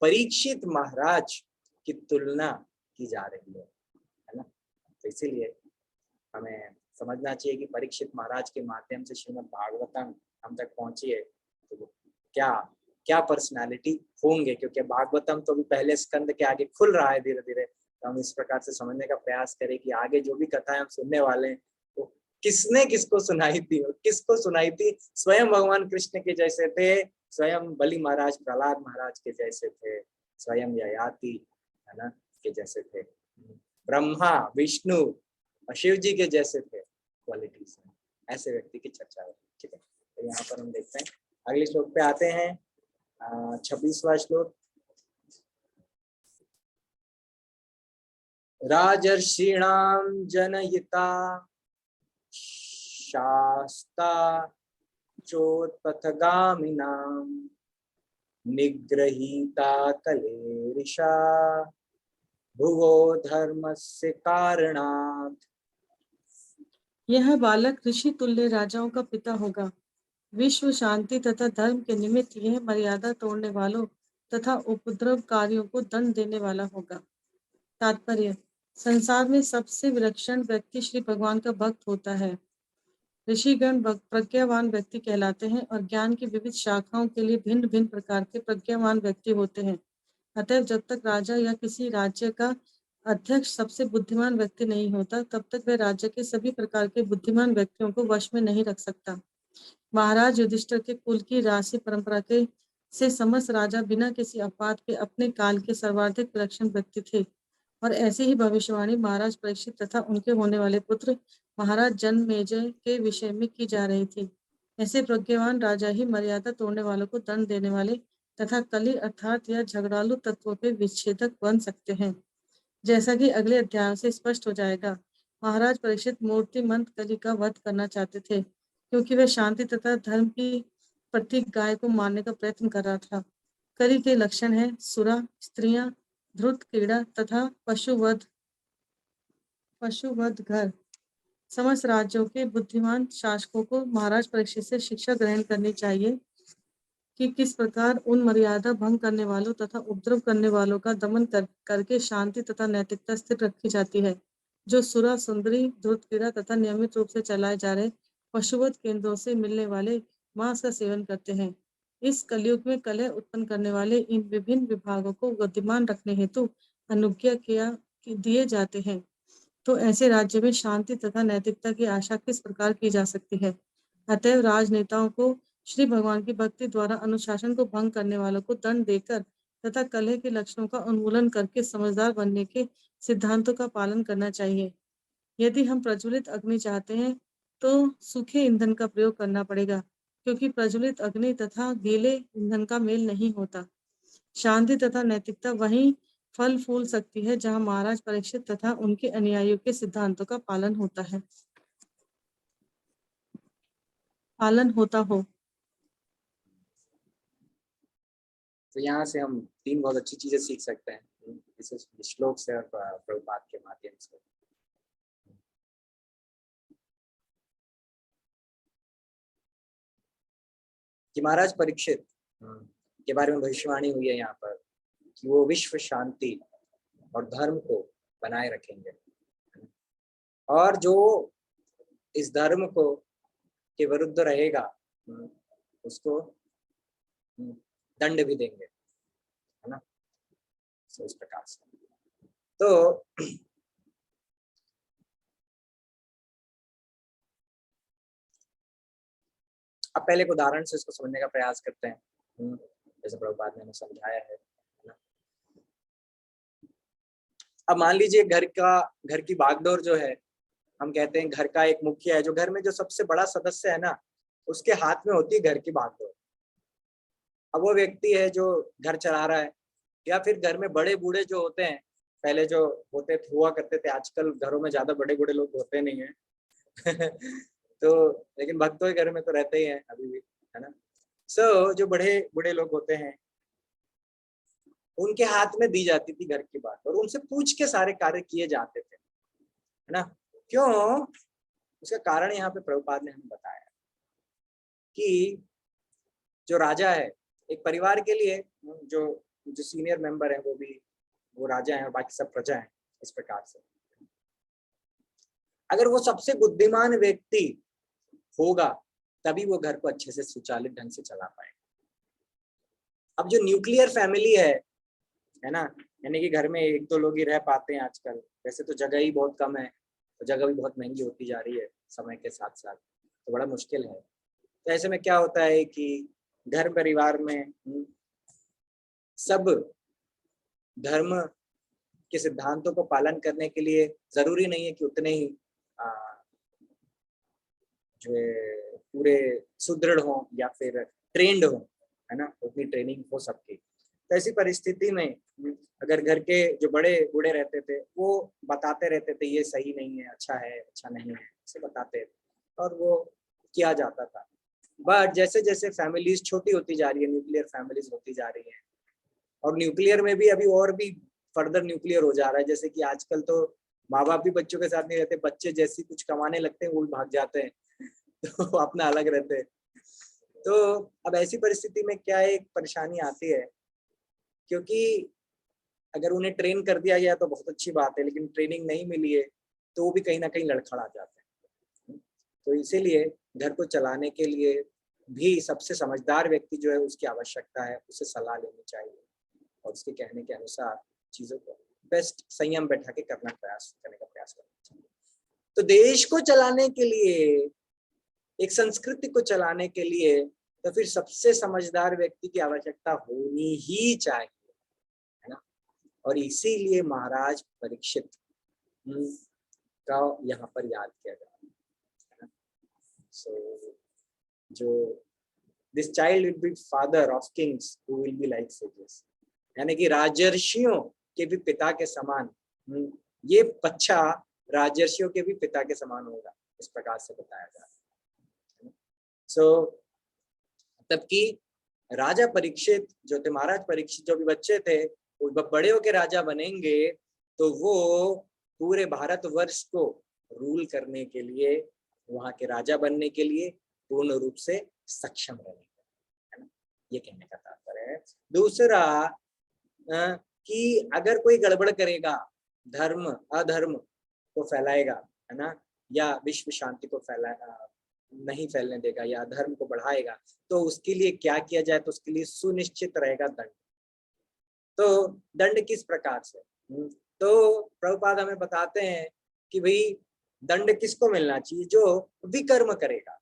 परीक्षित महाराज की तुलना की जा रही है ना। तो इसीलिए हमें समझना चाहिए कि परीक्षित महाराज के माध्यम से श्रीमद् भागवतम हम तक पहुंची है, तो क्या पर्सनालिटी होंगे, क्योंकि भागवतम तो भी पहले स्कंद के आगे खुल रहा है धीरे धीरे। तो हम इस प्रकार से समझने का प्रयास करें कि आगे जो भी कथाएं हम सुनने वाले हैं वो किसने किसको सुनाई थी और किसको सुनाई थी। स्वयं भगवान कृष्ण के जैसे थे, स्वयं बलि महाराज प्रहलाद महाराज के जैसे थे, स्वयं ययाति, है ना, के जैसे थे, ब्रह्मा विष्णु और शिव जी के जैसे थे क्वालिटीज। ऐसे व्यक्ति की चर्चा है, ठीक है। तो यहाँ पर हम देखते हैं, अगले श्लोक पे आते हैं, 26वां श्लोक। राजर्षीणां जनयिता शास्ता चोत्पथगामिनां निग्रहीता कलेरिषा भुवो धर्मस्य कारणात्। यह बालक ऋषि तुल्य राजाओं का पिता होगा। विश्व शांति तथा धर्म के निमित्त यह मर्यादा तोड़ने वालों तथा उपद्रवकारियों को दंड देने वाला होगा। तात्पर्य, संसार में सबसे विलक्षण व्यक्ति श्री भगवान का भक्त होता है। ऋषिगण प्रज्ञावान व्यक्ति कहलाते हैं और ज्ञान की विविध शाखाओं के लिए भिन्न भिन्न प्रकार के प्रज्ञावान व्यक्ति होते हैं। अतएव जब तक राजा या किसी राज्य का अध्यक्ष सबसे बुद्धिमान व्यक्ति नहीं होता, तब तक वह राज्य के सभी प्रकार के बुद्धिमान व्यक्तियों को वश में नहीं रख सकता। महाराज युधिष्ठिर के कुल की राशि परंपरा के से समस्त राजा बिना किसी अपवाद के अपने काल के सर्वाधिक विलक्षण व्यक्ति थे। और ऐसी ही भविष्यवाणी महाराज परीक्षित तथा उनके होने वाले पुत्र महाराज जन्मेजय के विषय में की जा रही थी। ऐसे प्रज्ञावान राजा ही मर्यादा तोड़ने वालों को दंड देने वाले तथा कली अर्थात या झगड़ालू तत्वों के विच्छेदक बन सकते हैं। जैसा कि अगले अध्याय से स्पष्ट हो जाएगा, महाराज परीक्षित मूर्तिमंत कली का वध करना चाहते थे, क्योंकि वे शांति तथा धर्म की प्रतीक गाय को मारने का प्रयत्न कर रहा था। कली के लक्षण है सुरा, स्त्रियां, धृत क्रीड़ा तथा पशुवध घर। समस्त राज्यों के बुद्धिमान शासकों को महाराज परीक्षित से शिक्षा ग्रहण करनी चाहिए कि किस प्रकार उन मर्यादा भंग करने वालों तथा उपद्रव करने वालों का दमन करके शांति तथा नैतिकता स्थिर रखी जाती है, जो सुरा, सुंदरी, धृत क्रीड़ा तथा नियमित रूप से चलाए जा रहे पशुवध केंद्रों से मिलने वाले मांस का सेवन करते हैं। इस कलयुग में कलह उत्पन्न करने वाले इन विभिन्न विभागों को गतिमान रखने हेतु अनुज्ञा दिए जाते हैं। तो ऐसे राज्य में शांति तथा नैतिकता की आशा किस प्रकार की जा सकती है? अतएव राजनेताओं को श्री भगवान की भक्ति द्वारा अनुशासन को भंग करने वालों को दंड देकर तथा कलह के लक्षणों का उन्मूलन करके समझदार बनने के सिद्धांतों का पालन करना चाहिए। यदि हम प्रज्वलित अग्नि चाहते हैं तो सूखे ईंधन का प्रयोग करना पड़ेगा, क्योंकि प्रज्वलित अग्नि तथा गीले ईंधन का मेल नहीं होता। शांति तथा नैतिकता वहीं फल फूल सकती है जहां महाराज परीक्षित तथा उनके अनुयायियों के सिद्धांतों का पालन होता हो। तो यहाँ से हम 3 बहुत अच्छी चीजें सीख सकते हैं इस श्लोक से और प्रभुपाद के माध्यम से। कि महाराज परीक्षित के बारे में भविष्यवाणी हुई है यहाँ पर कि वो विश्व शांति और धर्म को बनाए रखेंगे, और जो इस धर्म को के विरुद्ध रहेगा उसको दंड भी देंगे, है ना। तो इस प्रकार से तो अब पहले एक उदाहरण से इसको समझने का प्रयास करते हैं, जैसे प्रभुपाद ने हमें समझाया है ना। अब मान लीजिए घर की बागडोर जो है, हम कहते हैं घर का एक मुखिया है, जो घर में जो सबसे बड़ा सदस्य है ना, उसके हाथ में होती है घर की बागडोर। अब वो व्यक्ति है जो घर चला रहा है, या फिर घर में बड़े बूढ़े जो होते हैं, पहले जो हुआ करते थे, आजकल घरों में ज्यादा बड़े बूढ़े लोग होते नहीं है तो लेकिन भक्तों के घर में तो रहते ही हैं अभी भी, है ना। सो जो बड़े बूढ़े लोग होते हैं उनके हाथ में दी जाती थी घर की बात, और उनसे पूछ के सारे कार्य किए जाते थे, है ना। क्यों? उसका कारण यहाँ पे प्रभुपाद ने हमें बताया कि जो राजा है, एक परिवार के लिए जो सीनियर मेंबर है वो राजा है और बाकी सब प्रजा है। इस प्रकार से अगर वो सबसे बुद्धिमान व्यक्ति होगा तभी वो घर को अच्छे से सुचालित ढंग से चला पाएगा। अब जो न्यूक्लियर फैमिली है ना, यानी कि घर में 1-2 लोग ही रह पाते हैं आजकल, वैसे तो जगह ही बहुत कम है, तो जगह भी बहुत महंगी होती जा रही है समय के साथ साथ, तो बड़ा मुश्किल है। तो ऐसे में क्या होता है कि घर परिवार में सब धर्म के सिद्धांतों को पालन करने के लिए जरूरी नहीं है कि उतने ही जो पूरे सुदृढ़ हो या फिर ट्रेंड हो, है ना, उतनी ट्रेनिंग हो सबकी। तो ऐसी परिस्थिति में अगर घर के जो बड़े बूढ़े रहते थे वो बताते रहते थे ये सही नहीं है, अच्छा है, अच्छा नहीं है, ऐसे बताते थे और वो किया जाता था। बट जैसे जैसे फैमिलीज छोटी होती जा रही है, न्यूक्लियर फैमिलीज होती जा रही है, और न्यूक्लियर में भी अभी और भी फर्दर न्यूक्लियर हो जा रहा है। जैसे कि आजकल तो माँ बाप भी बच्चों के साथ नहीं रहते, बच्चे जैसे कुछ कमाने लगते हैं वो भाग जाते हैं तो अपना अलग रहते हैं। तो अब ऐसी परिस्थिति में क्या एक परेशानी आती है, क्योंकि अगर उन्हें ट्रेन कर दिया गया तो बहुत अच्छी बात है, लेकिन ट्रेनिंग नहीं मिली है तो वो भी कहीं ना कहीं लड़खड़ा जाते हैं। तो इसीलिए घर को चलाने के लिए भी सबसे समझदार व्यक्ति जो है उसकी आवश्यकता है, उससे सलाह लेनी चाहिए और उसके कहने के अनुसार चीजों को बेस्ट संयम बैठा के करने का प्रयास करना चाहिए। तो देश को चलाने के लिए, एक संस्कृति को चलाने के लिए, तो फिर सबसे समझदार व्यक्ति की आवश्यकता होनी ही चाहिए, है ना। और इसीलिए महाराज परीक्षित का यहाँ पर याद किया जा रहा है। सो जो this child will be father of Kings who will be like sages, यानी कि राजर्षियों के भी पिता के समान ये बच्चा राजर्षियों के भी पिता के समान होगा, इस प्रकार से बताया जा रहा है। सो तब की राजा परीक्षित जो थे, महाराज परीक्षित जो भी बच्चे थे, वो बड़े होके राजा बनेंगे तो वो पूरे भारतवर्ष को रूल करने के लिए, वहां के राजा बनने के लिए पूर्ण रूप से सक्षम रहेंगे, है ना, ये कहने का तात्पर्य है। दूसरा कि अगर कोई गड़बड़ करेगा, धर्म अधर्म को फैलाएगा, है ना, या विश्व शांति को नहीं फैलने देगा या धर्म को बढ़ाएगा, तो उसके लिए क्या किया जाए, तो उसके लिए सुनिश्चित रहेगा दंड। तो दंड किस प्रकार से, तो प्रभुपाद हमें बताते हैं कि भाई दंड किसको मिलना चाहिए, जो विकर्म करेगा।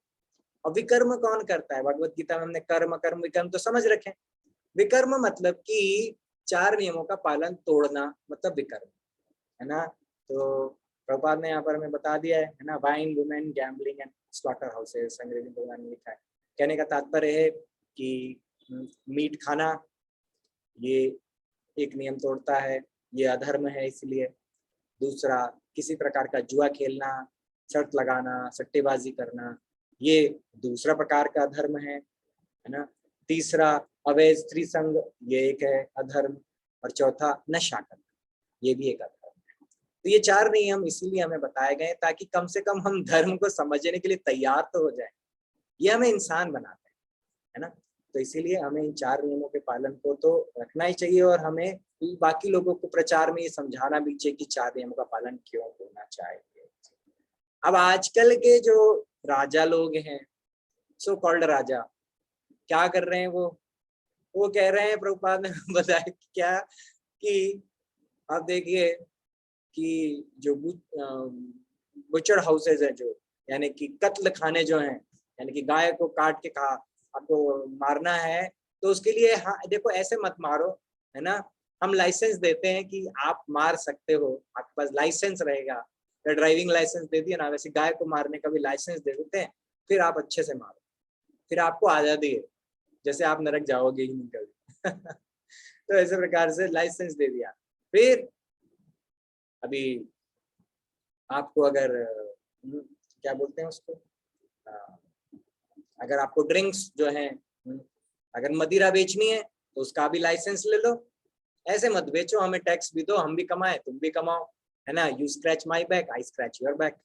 और विकर्म कौन करता है, भगवत गीता में हमने कर्म कर्म विकर्म तो समझ रखे। विकर्म मतलब कि 4 नियमों का पालन तोड़ना, मतलब विकर्म, है ना। तो प्रभुपाद ने यहाँ पर हमें बता दिया है ना, wine, women, gambling and slaughter houses, अंग्रेजी भगवान ने लिखा है। कहने का तात्पर्य है कि मीट खाना ये एक नियम तोड़ता है, ये अधर्म है इसलिए। दूसरा, किसी प्रकार का जुआ खेलना, शर्त लगाना, सट्टेबाजी करना, ये दूसरा प्रकार का अधर्म है ना। तीसरा, अवैध स्त्री संग, ये एक है अधर्म। और चौथा, नशा करना, ये भी एक अधर्म है। तो ये 4 नियम इसीलिए हमें बताए गए ताकि कम से कम हम धर्म को समझने के लिए तैयार तो हो जाए। ये हमें इंसान बनाते हैं, है ना। तो इसीलिए हमें इन 4 नियमों के पालन को तो रखना ही चाहिए, और हमें बाकी लोगों को प्रचार में ये समझाना भी चाहिए कि 4 नियमों का पालन क्यों होना चाहिए। अब आजकल के जो राजा लोग हैं, सो कॉल्ड राजा, क्या कर रहे हैं, वो कह रहे हैं, प्रभुपाद ने बताया कि क्या, कि आप देखिए कि जो बुचड़ हाउसेज है, जो यानी कि कत्ल खाने जो हैं, यानी कि गाय को काट के आपको मारना है, तो उसके लिए हाँ देखो ऐसे मत मारो, है ना, हम लाइसेंस देते हैं कि आप मार सकते हो, आपके पास लाइसेंस रहेगा, ड्राइविंग लाइसेंस दे दिया ना, वैसे गाय को मारने का भी लाइसेंस दे देते हैं, फिर आप अच्छे से मारो, फिर आपको आजादी है, जैसे आप नरक जाओगे ही नहीं कभी। तो ऐसे प्रकार से लाइसेंस दे दिया। फिर अभी आपको अगर क्या बोलते हैं उसको, अगर आपको ड्रिंक्स जो है, अगर मदिरा बेचनी है तो उसका भी लाइसेंस ले लो। ऐसे मत बेचो, हमें टैक्स भी दो, हम भी कमाए तुम भी कमाओ, है ना। You scratch my back, I scratch your back.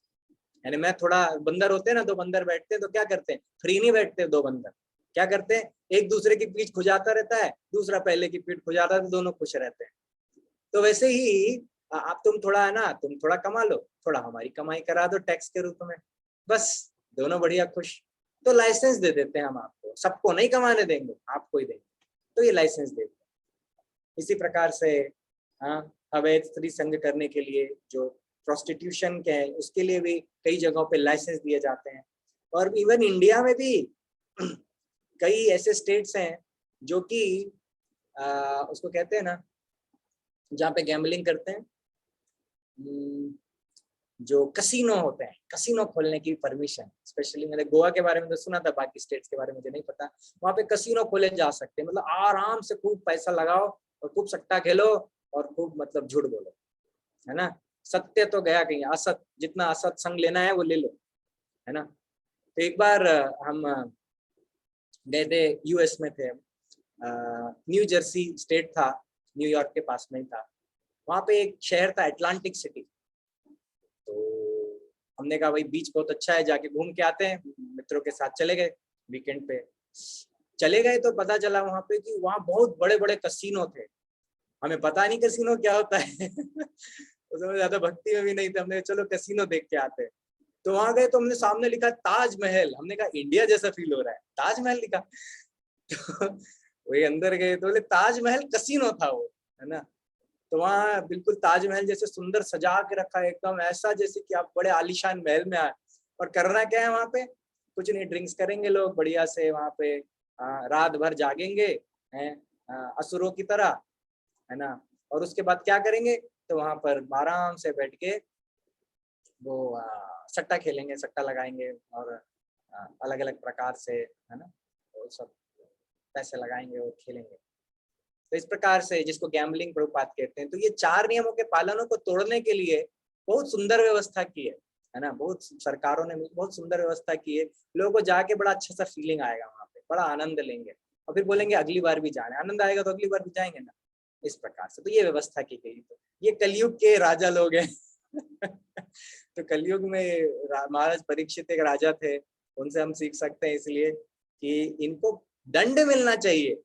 यानी मैं थोड़ा, बंदर होते हैं ना, 2 बंदर बैठते हैं तो क्या करते हैं, फ्री नहीं बैठते 2 बंदर, क्या करते हैं, एक दूसरे की पीठ खुजाता रहता है, दूसरा पहले की पीठ खुजाता है, तो दोनों खुश रहते हैं। तो वैसे ही आप तुम थोड़ा, है ना, तुम थोड़ा कमा लो, थोड़ा हमारी कमाई करा दो टैक्स के रूप में, बस दोनों बढ़िया खुश। तो लाइसेंस दे देते हैं हम आपको, सबको नहीं कमाने देंगे, आपको ही देंगे, तो ये लाइसेंस दे देते हैं। इसी प्रकार से अवैध स्त्री संग करने के लिए, जो प्रोस्टिट्यूशन के हैं, उसके लिए भी कई जगहों पे लाइसेंस दिए जाते हैं। और इवन इंडिया में भी कई ऐसे स्टेट्स हैं जो कि उसको कहते हैं ना, जहाँ पे गैम्बलिंग करते हैं, जो कसिनो होते हैं, कसिनो खोलने की परमिशन, स्पेशली मैंने गोवा के बारे में तो सुना था, बाकी स्टेट्स के बारे में मुझे नहीं पता। वहाँ पे कसिनो खोले जा सकते हैं, मतलब आराम से खूब पैसा लगाओ और खूब सट्टा खेलो और खूब मतलब झूठ बोलो, है ना। सत्य तो गया कहीं, असत, जितना असत संग लेना है वो ले लो, है ना। तो एक बार हम गए थे, यूएस में थे, न्यू जर्सी स्टेट था, न्यूयॉर्क के पास में ही था। वहाँ पे एक शहर था अटलांटिक सिटी। तो हमने कहा भाई बीच बहुत अच्छा है, जाके घूम के आते हैं, मित्रों के साथ चले गए, वीकेंड पे चले गए। तो पता चला वहाँ पे कि वहाँ बहुत बड़े बड़े कसिनो थे, हमें पता नहीं कसिनो क्या होता है। उसमें ज्यादा भक्ति में भी नहीं थे, हमने चलो कसिनो देख के आते हैं। तो वहां गए तो हमने सामने लिखा ताजमहल, हमने कहा इंडिया जैसा फील हो रहा है, ताजमहल लिखा। तो वही अंदर गए तो बोले ताजमहल कसिनो था वो, है ना। तो वहाँ बिल्कुल ताजमहल जैसे सुंदर सजा के रखा है, एकदम ऐसा जैसे कि आप बड़े आलीशान महल में आए। और करना क्या है वहाँ पे, कुछ नहीं, ड्रिंक्स करेंगे लोग बढ़िया से, वहाँ पे रात भर जागेंगे हैं असुरों की तरह, है ना। और उसके बाद क्या करेंगे, तो वहां पर आराम से बैठ के वो सट्टा खेलेंगे, सट्टा लगाएंगे, और अलग अलग प्रकार से, है ना, वो सब पैसे लगाएंगे और खेलेंगे। तो इस प्रकार से, जिसको गैम्बलिंग प्रभुपाद कहते हैं। तो ये 4 नियमों के पालनों को तोड़ने के लिए बहुत सुंदर व्यवस्था की है ना, बहुत सरकारों ने बहुत सुंदर व्यवस्था की है। लोगों को जाके बड़ा अच्छा सा फीलिंग आएगा, वहां पे बड़ा आनंद लेंगे और फिर बोलेंगे अगली बार भी जाना है। आनंद आएगा तो अगली बार भी जाएंगे ना, इस प्रकार से। तो ये व्यवस्था की गई। तो ये कलयुग के राजा लोग हैं तो कलयुग में महाराज परीक्षित एक राजा थे, उनसे हम सीख सकते हैं इसलिए कि इनको दंड मिलना चाहिए।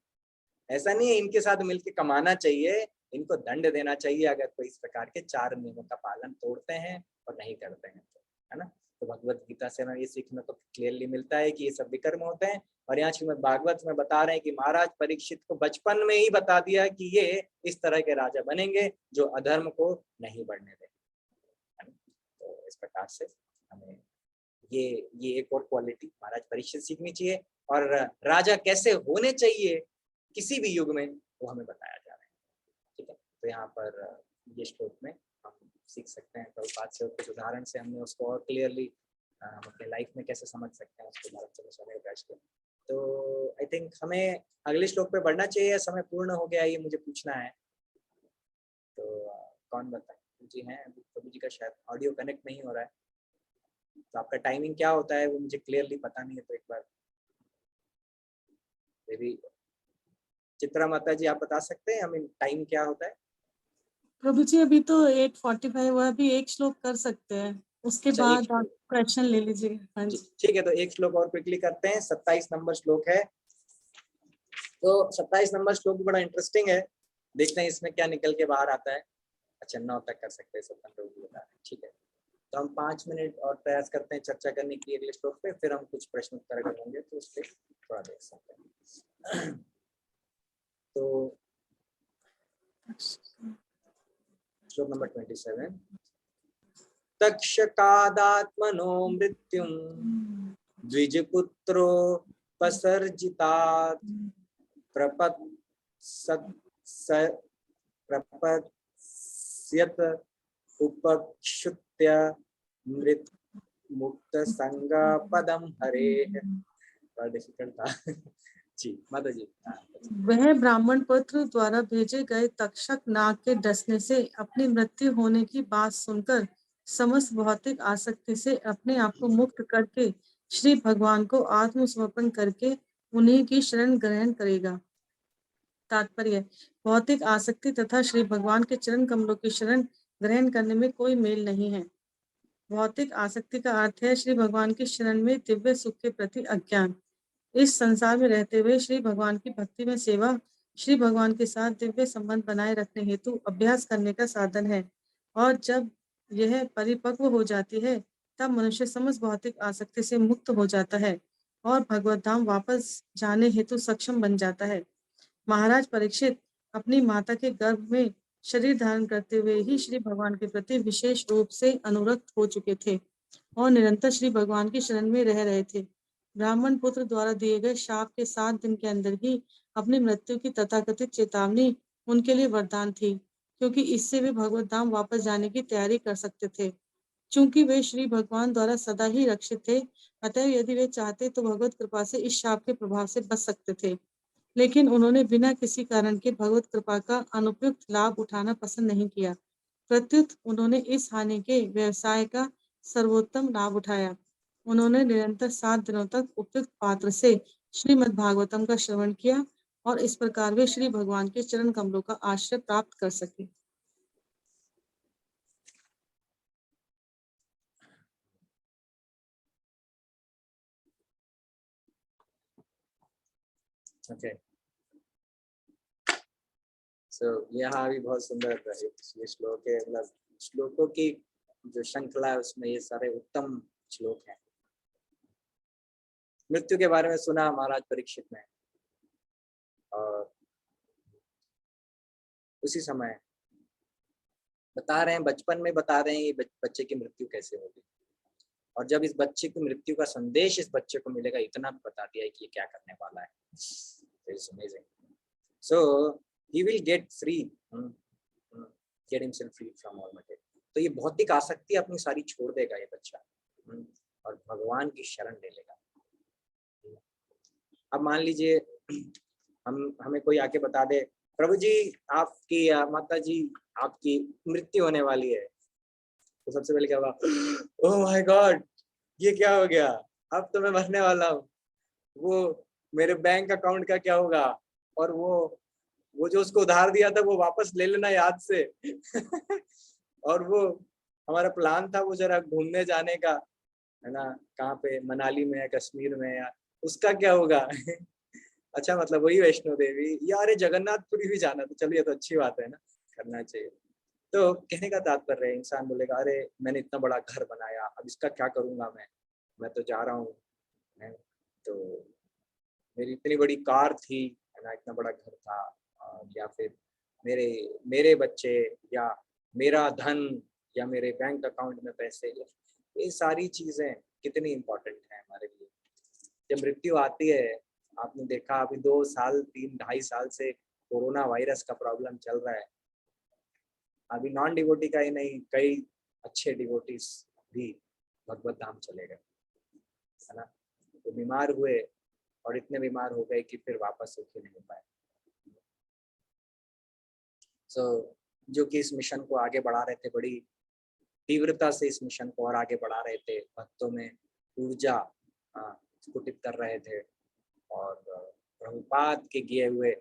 ऐसा नहीं है इनके साथ मिलके कमाना चाहिए, इनको दंड देना चाहिए अगर कोई इस प्रकार के 4 नियमों का पालन तोड़ते हैं और नहीं करते हैं, है ना। तो भगवत गीता से हमें ये सीखने को क्लियरली मिलता है कि ये सब विकर्म होते हैं। और यहाँ श्रीमद् भागवत में बता रहे हैं कि महाराज परीक्षित को बचपन में ही बता दिया कि ये इस तरह के राजा बनेंगे जो अधर्म को नहीं बढ़ने देंगे। तो इस प्रकार से हमें ये एक और क्वालिटी महाराज परीक्षित सीखनी चाहिए। और राजा कैसे होने चाहिए किसी भी युग में, वो हमें बताया जा रहा है। ठीक है, तो यहाँ पर ये श्लोक में हम सीख सकते हैं प्रभुपाद से, कुछ उदाहरण से हमने उसको और क्लियरली हम अपने लाइफ में कैसे समझ सकते हैं उसके बारे में। तो आई थिंक हमें अगले श्लोक पे बढ़ना चाहिए। समय पूर्ण हो गया, ये मुझे पूछना है। तो कौन बताए जी हैं? अभी प्रभु जी का शायद ऑडियो कनेक्ट नहीं हो रहा है, तो आपका टाइमिंग क्या होता है वो मुझे क्लियरली पता नहीं है। तो एक बार बेबी चित्रा माता जी आप बता सकते हैं हमें टाइम क्या होता है? प्रभु जी अभी तो 8:45 हुआ, अभी एक श्लोक कर सकते हैं, उसके अच्छा, बाद आप क्वेश्चन ले लीजिए। हाँ जी ठीक है, तो एक श्लोक और क्विकली करते हैं। 27 नंबर श्लोक है। तो 27 नंबर श्लोक भी बड़ा इंटरेस्टिंग है, देखते हैं इसमें क्या निकल के बाहर आता है। अच्छा 9 तक कर सकते हैं, 17 लोग बता रहे हैं। ठीक है, तो हम 5 मिनट और प्रयास करते हैं चर्चा करने की अगले श्लोक पे, फिर हम कुछ प्रश्न उत्तर करेंगे तो उस पर थोड़ा देख सकते हैं। तो श्लोक नंबर 27। तक्षकादात्मनो मृत्युं द्विजपुत्रो पसर्जितात् प्रपत्स्यत उपक्षुत्य मृत मुक्त संग पदम हरेः। बड़ा डिफिकल्ट था जी माता जी। वह ब्राह्मण पुत्र द्वारा भेजे गए तक्षक नाग के डसने से अपनी मृत्यु होने की बात सुनकर समस्त भौतिक आसक्ति से अपने आप को मुक्त करके श्री भगवान को आत्मसमर्पण करके उन्हीं की शरण ग्रहण करेगा। तात्पर्य, भौतिक आसक्ति तथा श्री भगवान के चरण कमलों की शरण ग्रहण करने में कोई मेल नहीं है। भौतिक आसक्ति का अर्थ है श्री भगवान की शरण में दिव्य सुख के प्रति अज्ञान। इस संसार में रहते हुए श्री भगवान की भक्ति में सेवा श्री भगवान के साथ दिव्य संबंध बनाए रखने हेतु अभ्यास करने का साधन है। और जब यह परिपक्व हो जाती है तब मनुष्य समस्त भौतिक आसक्ति से मुक्त हो जाता है और भगवत धाम वापस जाने हेतु सक्षम बन जाता है। महाराज परीक्षित अपनी माता के गर्भ में शरीर धारण करते हुए ही श्री भगवान के प्रति विशेष रूप से अनुरक्त हो चुके थे और निरंतर श्री भगवान की शरण में रह रहे थे। ब्राह्मण पुत्र द्वारा दिए गए शाप के 7 दिन के अंदर ही अपनी मृत्यु की तथाकथित चेतावनी उनके लिए वरदान थी, क्योंकि इससे वे भगवत धाम वापस जाने की तैयारी कर सकते थे। चूंकि वे श्री भगवान द्वारा सदा ही रक्षित थे, अतः यदि वे चाहते तो भगवत कृपा से इस शाप के प्रभाव से बच सकते थे, लेकिन उन्होंने बिना किसी कारण के भगवत कृपा का अनुपयुक्त लाभ उठाना पसंद नहीं किया। प्रत्युत उन्होंने इस हानि के व्यवसाय का सर्वोत्तम लाभ उठाया। उन्होंने निरंतर 7 दिनों तक उपयुक्त पात्र से श्रीमद् भागवतम का श्रवण किया और इस प्रकार वे श्री भगवान के चरण कमलों का आश्रय प्राप्त कर सके। ओके, सो यहाँ भी बहुत सुंदर ये श्लोक है। मतलब श्लोकों की जो श्रृंखला है उसमें ये सारे उत्तम श्लोक हैं। मृत्यु के बारे में सुना महाराज परीक्षित ने, और उसी समय बता रहे हैं, बचपन में बता रहे हैं ये बच्चे की मृत्यु कैसे होगी। और जब इस बच्चे की मृत्यु का संदेश इस बच्चे को मिलेगा, इतना बता दिया है कि ये क्या करने वाला है। It's amazing. So he will get free, get himself free from all material. तो ये भौतिक आसक्ति अपनी सारी छोड़ देगा ये बच्चा और भगवान की शरण ले लेगा। अब मान लीजिए हमें कोई आके बता दे, प्रभु जी आपकी माता जी आपकी मृत्यु होने वाली है, तो सबसे पहले क्या हुआ, ओह माय गॉड, ये क्या हो गया, अब तो मैं मरने वाला हूँ, वो मेरे बैंक अकाउंट का क्या होगा, और वो जो उसको उधार दिया था वो वापस ले लेना याद से और वो हमारा प्लान था वो जरा घूमने जाने का, है ना, कहाँ पे, मनाली में या कश्मीर में, या उसका क्या होगा अच्छा, मतलब वही वैष्णो देवी, यार जगन्नाथपुरी भी जाना, तो चलिए, तो अच्छी बात है ना, करना चाहिए। तो कहने का तात्पर्य है, इंसान बोलेगा अरे मैंने इतना बड़ा घर बनाया, अब इसका क्या करूंगा मैं तो जा रहा हूँ, तो मेरी इतनी बड़ी कार थी, है ना, इतना बड़ा घर था, या फिर मेरे बच्चे, या मेरा धन, या मेरे बैंक अकाउंट में पैसे, ये सारी चीजें कितनी इंपॉर्टेंट है हमारे लिए। जब मृत्यु आती है, आपने देखा अभी 2 साल 3-2.5 साल से कोरोना वायरस का प्रॉब्लम चल रहा है, अभी नॉन डिवोटी का ही नहीं, कई अच्छे डिवोटीज भी भगवत धाम चले गए, है ना, तो बीमार हुए और इतने बीमार हो गए कि फिर वापस सुखी नहीं पाए। जो कि इस मिशन को आगे बढ़ा रहे थे, बड़ी तीव्रता से इस मिशन को और आगे बढ़ा रहे थे, भक्तों में ऊर्जा स्फुटित कर रहे थे, और प्रभुपाद के किए हुए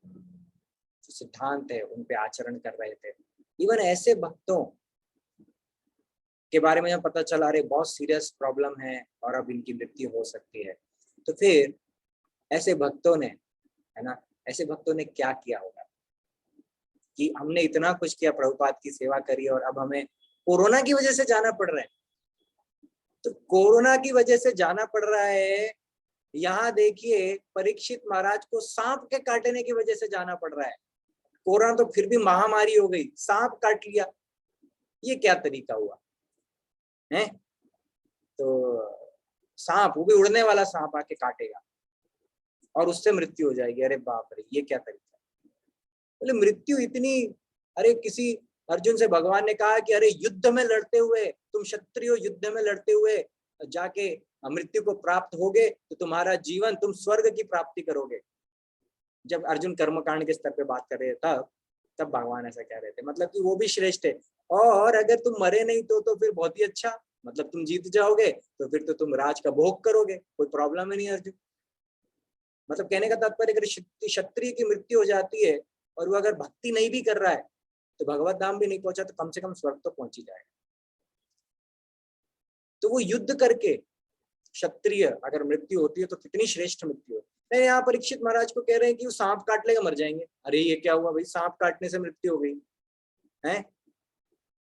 जो सिद्धांत है उन पे आचरण कर रहे थे। इवन ऐसे भक्तों के बारे में जब पता चला अरे बहुत सीरियस प्रॉब्लम है और अब इनकी मृत्यु हो सकती है, तो फिर ऐसे भक्तों ने, है ना, ऐसे भक्तों ने क्या किया होगा कि हमने इतना कुछ किया, प्रभुपाद की सेवा करी, और अब हमें कोरोना की वजह से जाना पड़ रहा है। तो कोरोना की वजह से जाना पड़ रहा है, यहाँ देखिए परीक्षित महाराज को सांप के काटने की वजह से जाना पड़ रहा है। कोरोना तो फिर भी महामारी हो गई, सांप काट लिया, ये क्या तरीका हुआ है? तो सांप, वो भी उड़ने वाला सांप आके काटेगा और उससे मृत्यु हो जाएगी, अरे बाप रे, ये क्या तरीका। बोले मृत्यु इतनी, अरे किसी अर्जुन से भगवान ने कहा कि अरे युद्ध में लड़ते हुए तुम क्षत्रियो, युद्ध में लड़ते हुए जाके मृत्यु को प्राप्त होगे तो तुम्हारा जीवन, तुम स्वर्ग की प्राप्ति करोगे। जब अर्जुन कर्मकांड के स्तर पे बात कर रहे तब भगवान ऐसा कह रहे थे, मतलब कि वो भी श्रेष्ठ है, और अगर तुम मरे नहीं तो फिर बहुत ही अच्छा, मतलब तुम जीत जाओगे तो फिर तो तुम राज का भोग करोगे, कोई प्रॉब्लम ही नहीं अर्जुन। मतलब कहने का तात्पर्य, अगर क्षत्रिय की मृत्यु हो जाती है और वो अगर भक्ति नहीं भी कर रहा है तो भगवत धाम भी नहीं पहुंचा तो कम से कम स्वर्ग तो पहुंच ही जाएगा। तो वो युद्ध करके क्षत्रिय अगर मृत्यु होती है तो कितनी श्रेष्ठ मृत्यु है। नहीं, यहाँ परीक्षित महाराज को कह रहे हैं कि वो सांप काट लेगा मर जाएंगे, अरे ये क्या हुआ भाई, सांप काटने से मृत्यु हो गई है।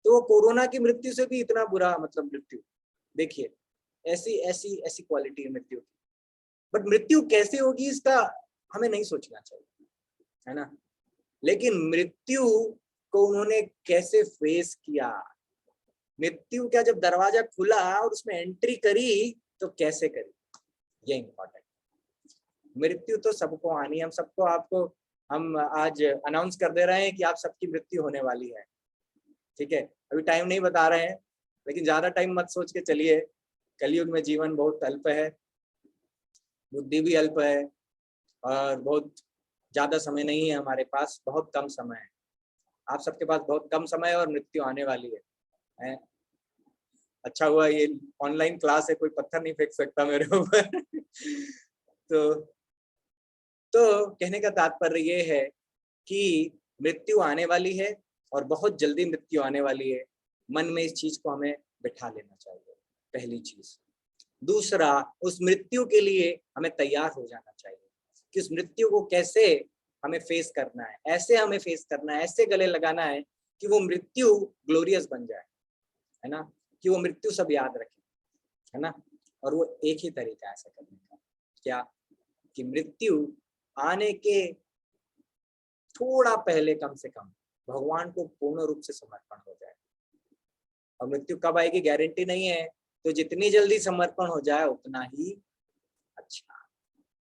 तो वो कोरोना की मृत्यु से भी इतना बुरा, मतलब मृत्यु देखिए, ऐसी ऐसी ऐसी क्वालिटी है मृत्यु की। बट मृत्यु कैसे होगी इसका हमें नहीं सोचना चाहिए, है ना। लेकिन मृत्यु को उन्होंने कैसे फेस किया, मृत्यु का जब दरवाजा खुला और उसमें एंट्री करी तो कैसे करी, ये इंपॉर्टेंट। मृत्यु तो सबको आनी है, हम सबको, आपको हम आज अनाउंस कर दे रहे हैं कि आप सबकी मृत्यु होने वाली है, ठीक है। अभी टाइम नहीं बता रहे हैं, लेकिन ज्यादा टाइम मत सोच के चलिए, कलयुग में जीवन बहुत अल्प है, बुद्धि भी अल्प है, और बहुत ज्यादा समय नहीं है हमारे पास, बहुत कम समय है। आप सबके पास बहुत कम समय है और मृत्यु आने वाली है? अच्छा हुआ ये ऑनलाइन क्लास है, कोई पत्थर नहीं फेंक सकता मेरे ऊपर तो कहने का तात्पर्य ये है कि मृत्यु आने वाली है और बहुत जल्दी मृत्यु आने वाली है। मन में इस चीज को हमें बिठा लेना चाहिए, पहली चीज। दूसरा, उस मृत्यु के लिए हमें तैयार हो जाना चाहिए कि उस मृत्यु को कैसे हमें फेस करना है, ऐसे हमें फेस करना है, ऐसे गले लगाना है कि वो मृत्यु ग्लोरियस बन जाए, है ना, कि वो मृत्यु सब याद रखें, है ना। और वो एक ही तरीका है ऐसा करने का, क्या, कि मृत्यु आने के थोड़ा पहले कम से कम भगवान को पूर्ण रूप से समर्पण हो जाए। और मृत्यु कब आएगी गारंटी नहीं है, तो जितनी जल्दी समर्पण हो जाए उतना ही अच्छा,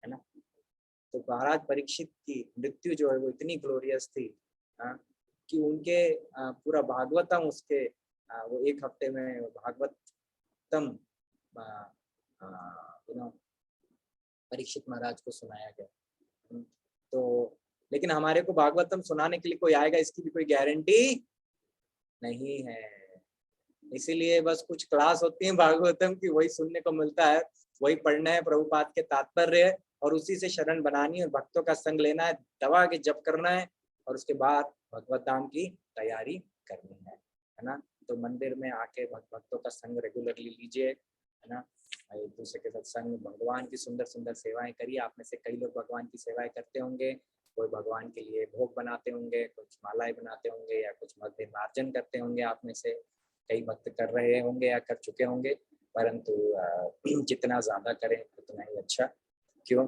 है ना। तो महाराज परीक्षित की मृत्यु जो है वो इतनी ग्लोरियस थी कि उनके पूरा भागवतम, उसके वो 1 हफ्ते में भागवतम परीक्षित महाराज को सुनाया गया। तो लेकिन हमारे को भागवतम सुनाने के लिए कोई आएगा इसकी भी कोई गारंटी नहीं है, इसीलिए बस कुछ क्लास होती है भागवतम की, वही सुनने को मिलता है, वही पढ़ना है, प्रभुपाद के तात्पर्य है और उसी से शरण बनानी है, भक्तों का संग लेना है, दवा के जप करना है और उसके बाद भगवत धाम की तैयारी करनी है ना। तो मंदिर में आके भक्तों का संग रेगुलरली लीजिए, है ना, एक दूसरे के साथ संग, भगवान की सुंदर सुंदर सेवाएं करिए। आप में से कई लोग भगवान की सेवाएं करते होंगे, कोई भगवान के लिए भोग बनाते होंगे, कुछ मालाएं बनाते होंगे या कुछ मध्य मार्जन करते होंगे, आप में से कई भक्त कर रहे होंगे या कर चुके होंगे, परंतु जितना ज्यादा करें उतना ही अच्छा। क्यों?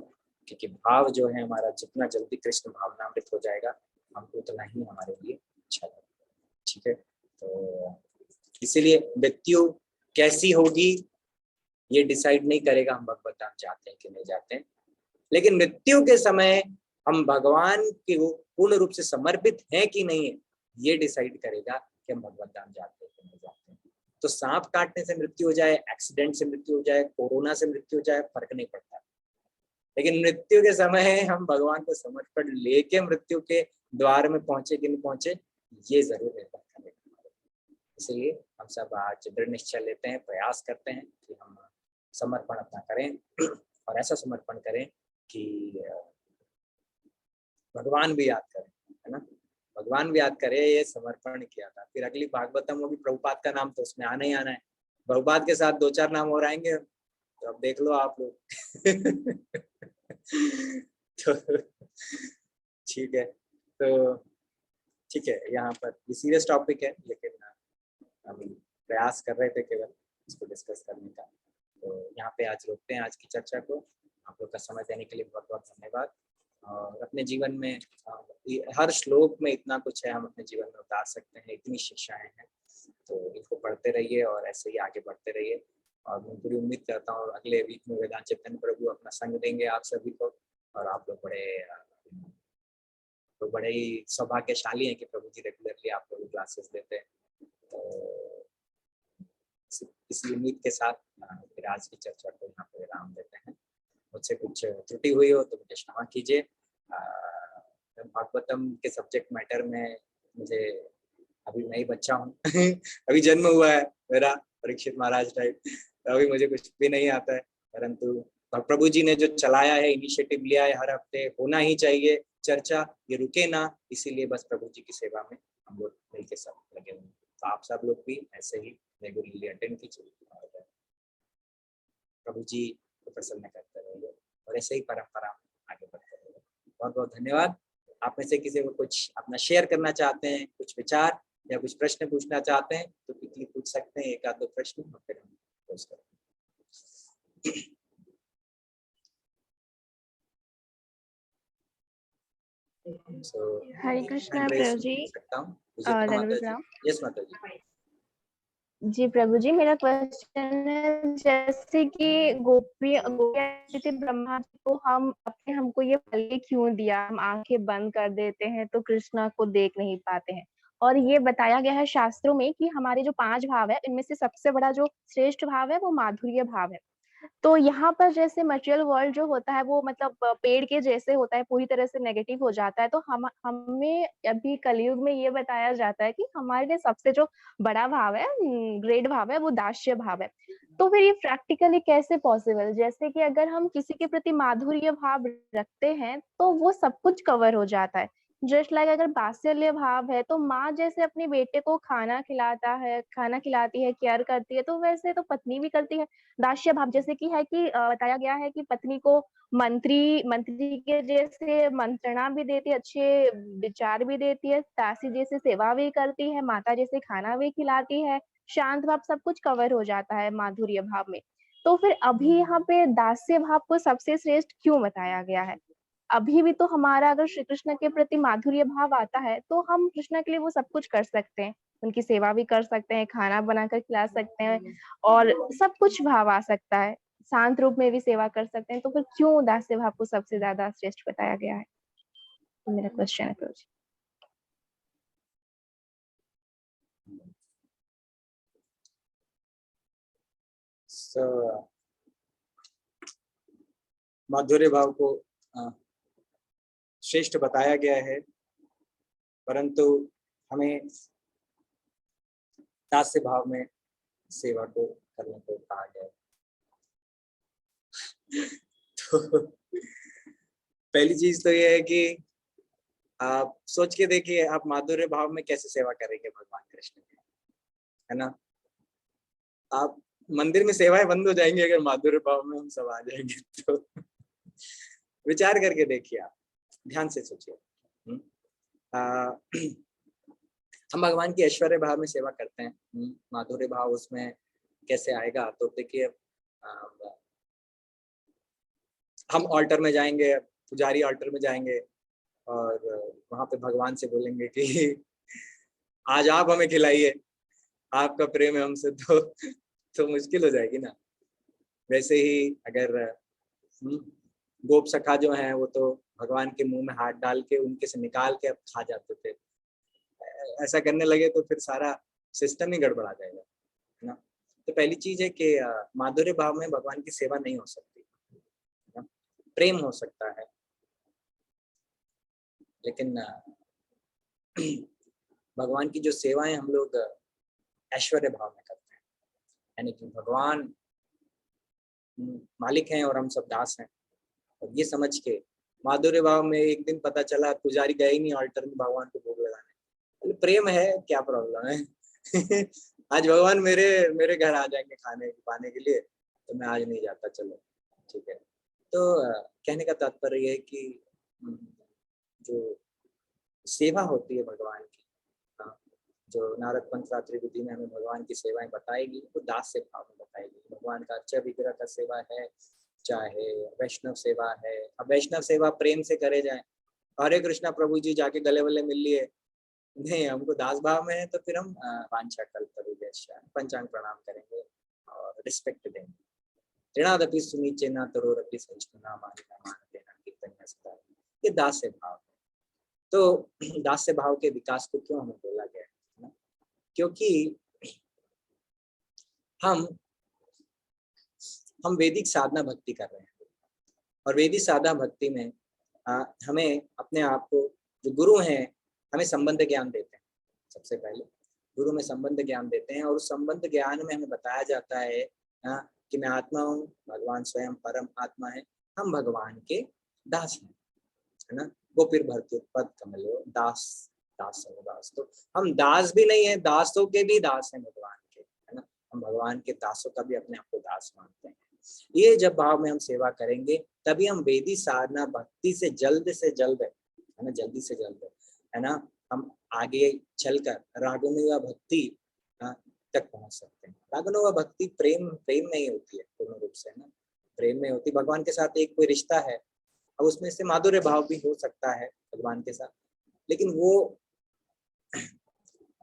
क्योंकि भाव जो है हमारा जितना जल्दी कृष्ण भावनामृत हो जाएगा हमको उतना ही हमारे लिए अच्छा लगेगा। ठीक है, तो इसीलिए मृत्यु कैसी होगी ये डिसाइड नहीं करेगा हम भगवत धाम जाते हैं कि नहीं जाते हैं, लेकिन मृत्यु के समय हम भगवान के पूर्ण रूप से समर्पित हैं कि नहीं है ये डिसाइड करेगा कि हम भगवत धाम जाते हैं कि नहीं जाते हैं। तो सांप काटने से मृत्यु हो जाए, एक्सीडेंट से मृत्यु हो जाए, कोरोना से मृत्यु हो जाए, फर्क नहीं पड़ता, लेकिन मृत्यु के समय हम भगवान को समर्पण लेके मृत्यु के द्वार में पहुंचे कि नहीं पहुंचे ये जरूर निर्भर करेगा। इसलिए हम सब आज दृढ़ निश्चय लेते हैं, प्रयास करते हैं कि हम समर्पण अपना करें और ऐसा समर्पण करें कि भगवान भी याद करें, है ना, भगवान भी याद करे ये समर्पण किया था। फिर अगली भागवतम होगी, प्रभुपाद का नाम तो उसमें आना ही आना है, प्रभुपाद के साथ 2-4 नाम और आएंगे तो अब देख लो आप लोग तो ठीक है, तो ठीक है, यहाँ पर ये सीरियस टॉपिक है लेकिन हम प्रयास कर रहे थे केवल इसको डिस्कस करने का। तो यहाँ पे आज रोकते हैं आज की चर्चा को। आप लोग का समय देने के लिए बहुत बहुत धन्यवाद। और अपने जीवन में हर श्लोक में इतना कुछ है हम अपने जीवन में उतार सकते हैं, इतनी शिक्षाएं हैं, तो इनको पढ़ते रहिए और ऐसे ही आगे बढ़ते रहिए। और मैं पूरी उम्मीद करता हूँ अगले वीक में वेदांत चैतन्य प्रभु अपना संग देंगे आप सभी को, और आप लोग बड़े ही सौभाग्यशाली हैं कि प्रभु जी रेगुलरली आप लोग क्लासेस देते हैं। तो इसी उम्मीद के साथ फिर आज की चर्चा को यहाँ पे विराम देते हैं। मुझसे कुछ त्रुटि हुई हो तो मुझे क्षमा कीजिए। भागवतम के सब्जेक्ट मैटर में मुझे अभी मैं ही बच्चा हूँ अभी जन्म हुआ है मेरा, परीक्षित महाराज टाइप, तो अभी मुझे कुछ भी नहीं आता है, परंतु प्रभु जी ने जो चलाया है, इनिशिएटिव लिया है, हर हफ्ते होना ही चाहिए चर्चा, ये रुके ना, इसीलिए बस प्रभु जी की सेवा में हम लोग मिलकर सब लगे हुए। तो आप सब लोग भी ऐसे ही रेगुलरली अटेंड कीजिए और प्रभु जी को प्रसन्न करते रहिए और ऐसे ही परंपरा आगे बढ़ते रहिए। बहुत बहुत धन्यवाद। आप में से किसी को कुछ अपना शेयर करना चाहते हैं, कुछ विचार या कुछ प्रश्न पूछना चाहते हैं तो क्विकली पूछ सकते हैं, 1-2 प्रश्न और फिर हम क्लोज करेंगे। हरे कृष्णा प्रभु जी। धन्यवाद प्रणाम। यस माता जी। जी प्रभु जी, मेरा क्वेश्चन है जैसे कि गोपियाँ ब्रह्मा जी को हमको ये फल क्यों दिया, हम आंखें बंद कर देते हैं तो कृष्णा को देख नहीं पाते हैं। और ये बताया गया है शास्त्रों में कि हमारे जो 5 भाव है इनमें से सबसे बड़ा जो श्रेष्ठ भाव है वो माधुर्य भाव है। तो यहाँ पर जैसे मटेरियल वर्ल्ड जो होता है वो मतलब पेड़ के जैसे होता है, पूरी तरह से नेगेटिव हो जाता है। तो हमें अभी कलयुग में ये बताया जाता है कि हमारे लिए सबसे जो बड़ा भाव है, ग्रेट भाव है, वो दास्य भाव है। तो फिर ये प्रैक्टिकली कैसे पॉसिबल, जैसे कि अगर हम किसी के प्रति माधुर्य भाव रखते हैं तो वो सब कुछ कवर हो जाता है। जस्ट लाइक अगर वात्सल्य भाव है तो माँ जैसे अपने बेटे को खाना खिलाती है, केयर करती है, तो वैसे तो पत्नी भी करती है। दास्य भाव जैसे कि है कि बताया गया है कि पत्नी को मंत्री के जैसे मंत्रणा भी देती है, अच्छे विचार भी देती है, दासी जैसे सेवा भी करती है, माता जैसे खाना भी खिलाती है, शांत भाव, सब कुछ कवर हो जाता है माधुर्य भाव में। तो फिर अभी यहाँ पे दास्य भाव को सबसे श्रेष्ठ क्यों बताया गया है? अभी भी तो हमारा अगर श्री कृष्ण के प्रति माधुर्य भाव आता है तो हम कृष्ण के लिए वो सब कुछ कर सकते हैं, उनकी सेवा भी कर सकते हैं, खाना बनाकर खिला सकते हैं और सब कुछ भाव आ सकता है, शांत रूप में भी सेवा कर सकते हैं। तो फिर क्यों दास्य भाव को सबसे ज्यादा श्रेष्ठ बताया गया है? तो मेरा क्वेश्चन है प्रभु जी। माधुर्य भाव को श्रेष्ठ बताया गया है, परंतु हमें दास्य भाव में सेवा को करने को कहा गया है। तो पहली चीज तो ये है कि आप सोच के देखिए, आप माधुर्य भाव में कैसे सेवा करेंगे भगवान कृष्ण की, है ना। आप मंदिर में सेवाएं बंद हो जाएंगे अगर माधुर्य भाव में हम सब आ जाएंगे तो। विचार करके देखिए, आप ध्यान से सोचिए। हम भगवान की ऐश्वर्य भाव में सेवा करते हैं, माधुर्य भाव उसमें कैसे आएगा? तो देखिए, हम ऑल्टर में जाएंगे, पुजारी ऑल्टर में जाएंगे और वहां पे भगवान से बोलेंगे कि आज आप हमें खिलाइए, आपका प्रेम है हमसे, तो मुश्किल हो जाएगी ना। वैसे ही अगर गोप सखा जो हैं वो तो भगवान के मुंह में हाथ डाल के उनके से निकाल के अब खा जाते थे। ऐसा करने लगे तो फिर सारा सिस्टम ही गड़बड़ा जाएगा, है ना। तो पहली चीज है कि माधुर्य भाव में भगवान की सेवा नहीं हो सकती, है ना? प्रेम हो सकता है, लेकिन भगवान की जो सेवाएं हम लोग ऐश्वर्य भाव में करते हैं, यानी कि भगवान मालिक हैं और हम सब दास हैं। और ये समझ के माधुर्य भाव में एक दिन पता चला पुजारी गए ही नहीं ऑल्टर में भगवान को भोग लगाने। प्रेम है, क्या प्रॉब्लम है? आज भगवान मेरे घर आ जाएंगे खाने पाने के लिए, तो मैं आज नहीं जाता, चलो ठीक है। तो कहने का तात्पर्य ये है कि जो सेवा होती है भगवान की, जो नारद पंथ रात्रि विधि में हमें भगवान की सेवाएं बताएगी, वो दास से भाव में बताएगी। भगवान का अर्चा विग्रह का सेवा है, चाहे वैष्णव सेवा है। अब वैष्णव सेवा प्रेम से करे जाए, हरे कृष्णा प्रभु जी जाके गले वले मिल लिए, नहीं, हमको दास भाव में है तो फिर हम वांछा कल्पतरुभ्यश्च पंचांग प्रणाम करेंगे और रिस्पेक्ट देंगे। ऋणादपि सुनीचे न तरोरपि सहिष्णुना मानिना मानते न कीर्तन्य सदा। ये दास से भाव है। तो दास से भाव के विकास को क्यों हमें बोला गया है ना? क्योंकि हम वैदिक साधना भक्ति कर रहे हैं और वैदिक साधना भक्ति में हमें अपने आप को, जो गुरु हैं हमें संबंध ज्ञान देते हैं। सबसे पहले गुरु में संबंध ज्ञान देते हैं और उस संबंध ज्ञान में हमें बताया जाता है कि मैं आत्मा हूँ, भगवान स्वयं परम आत्मा है, हम भगवान के दास हैं, है ना। गोपीर भर्तृपद कमलो दास दास दास। तो हम दास भी नहीं है, दासों के भी दास हैं भगवान के, है ना। हम भगवान के दासों का भी अपने आप को दास मानते हैं। ये जब भाव में हम सेवा करेंगे तभी हम वेदी साधना भक्ति से जल्द है ना, जल्दी से जल्द, है ना, हम आगे चलकर रागनुगा भक्ति तक पहुंच सकते हैं। रागनुगा भक्ति प्रेम में ही होती है पूर्ण रूप से, है ना, प्रेम में होती। भगवान के साथ एक कोई रिश्ता है, अब उसमें से माधुर्य भाव भी हो सकता है भगवान के साथ, लेकिन वो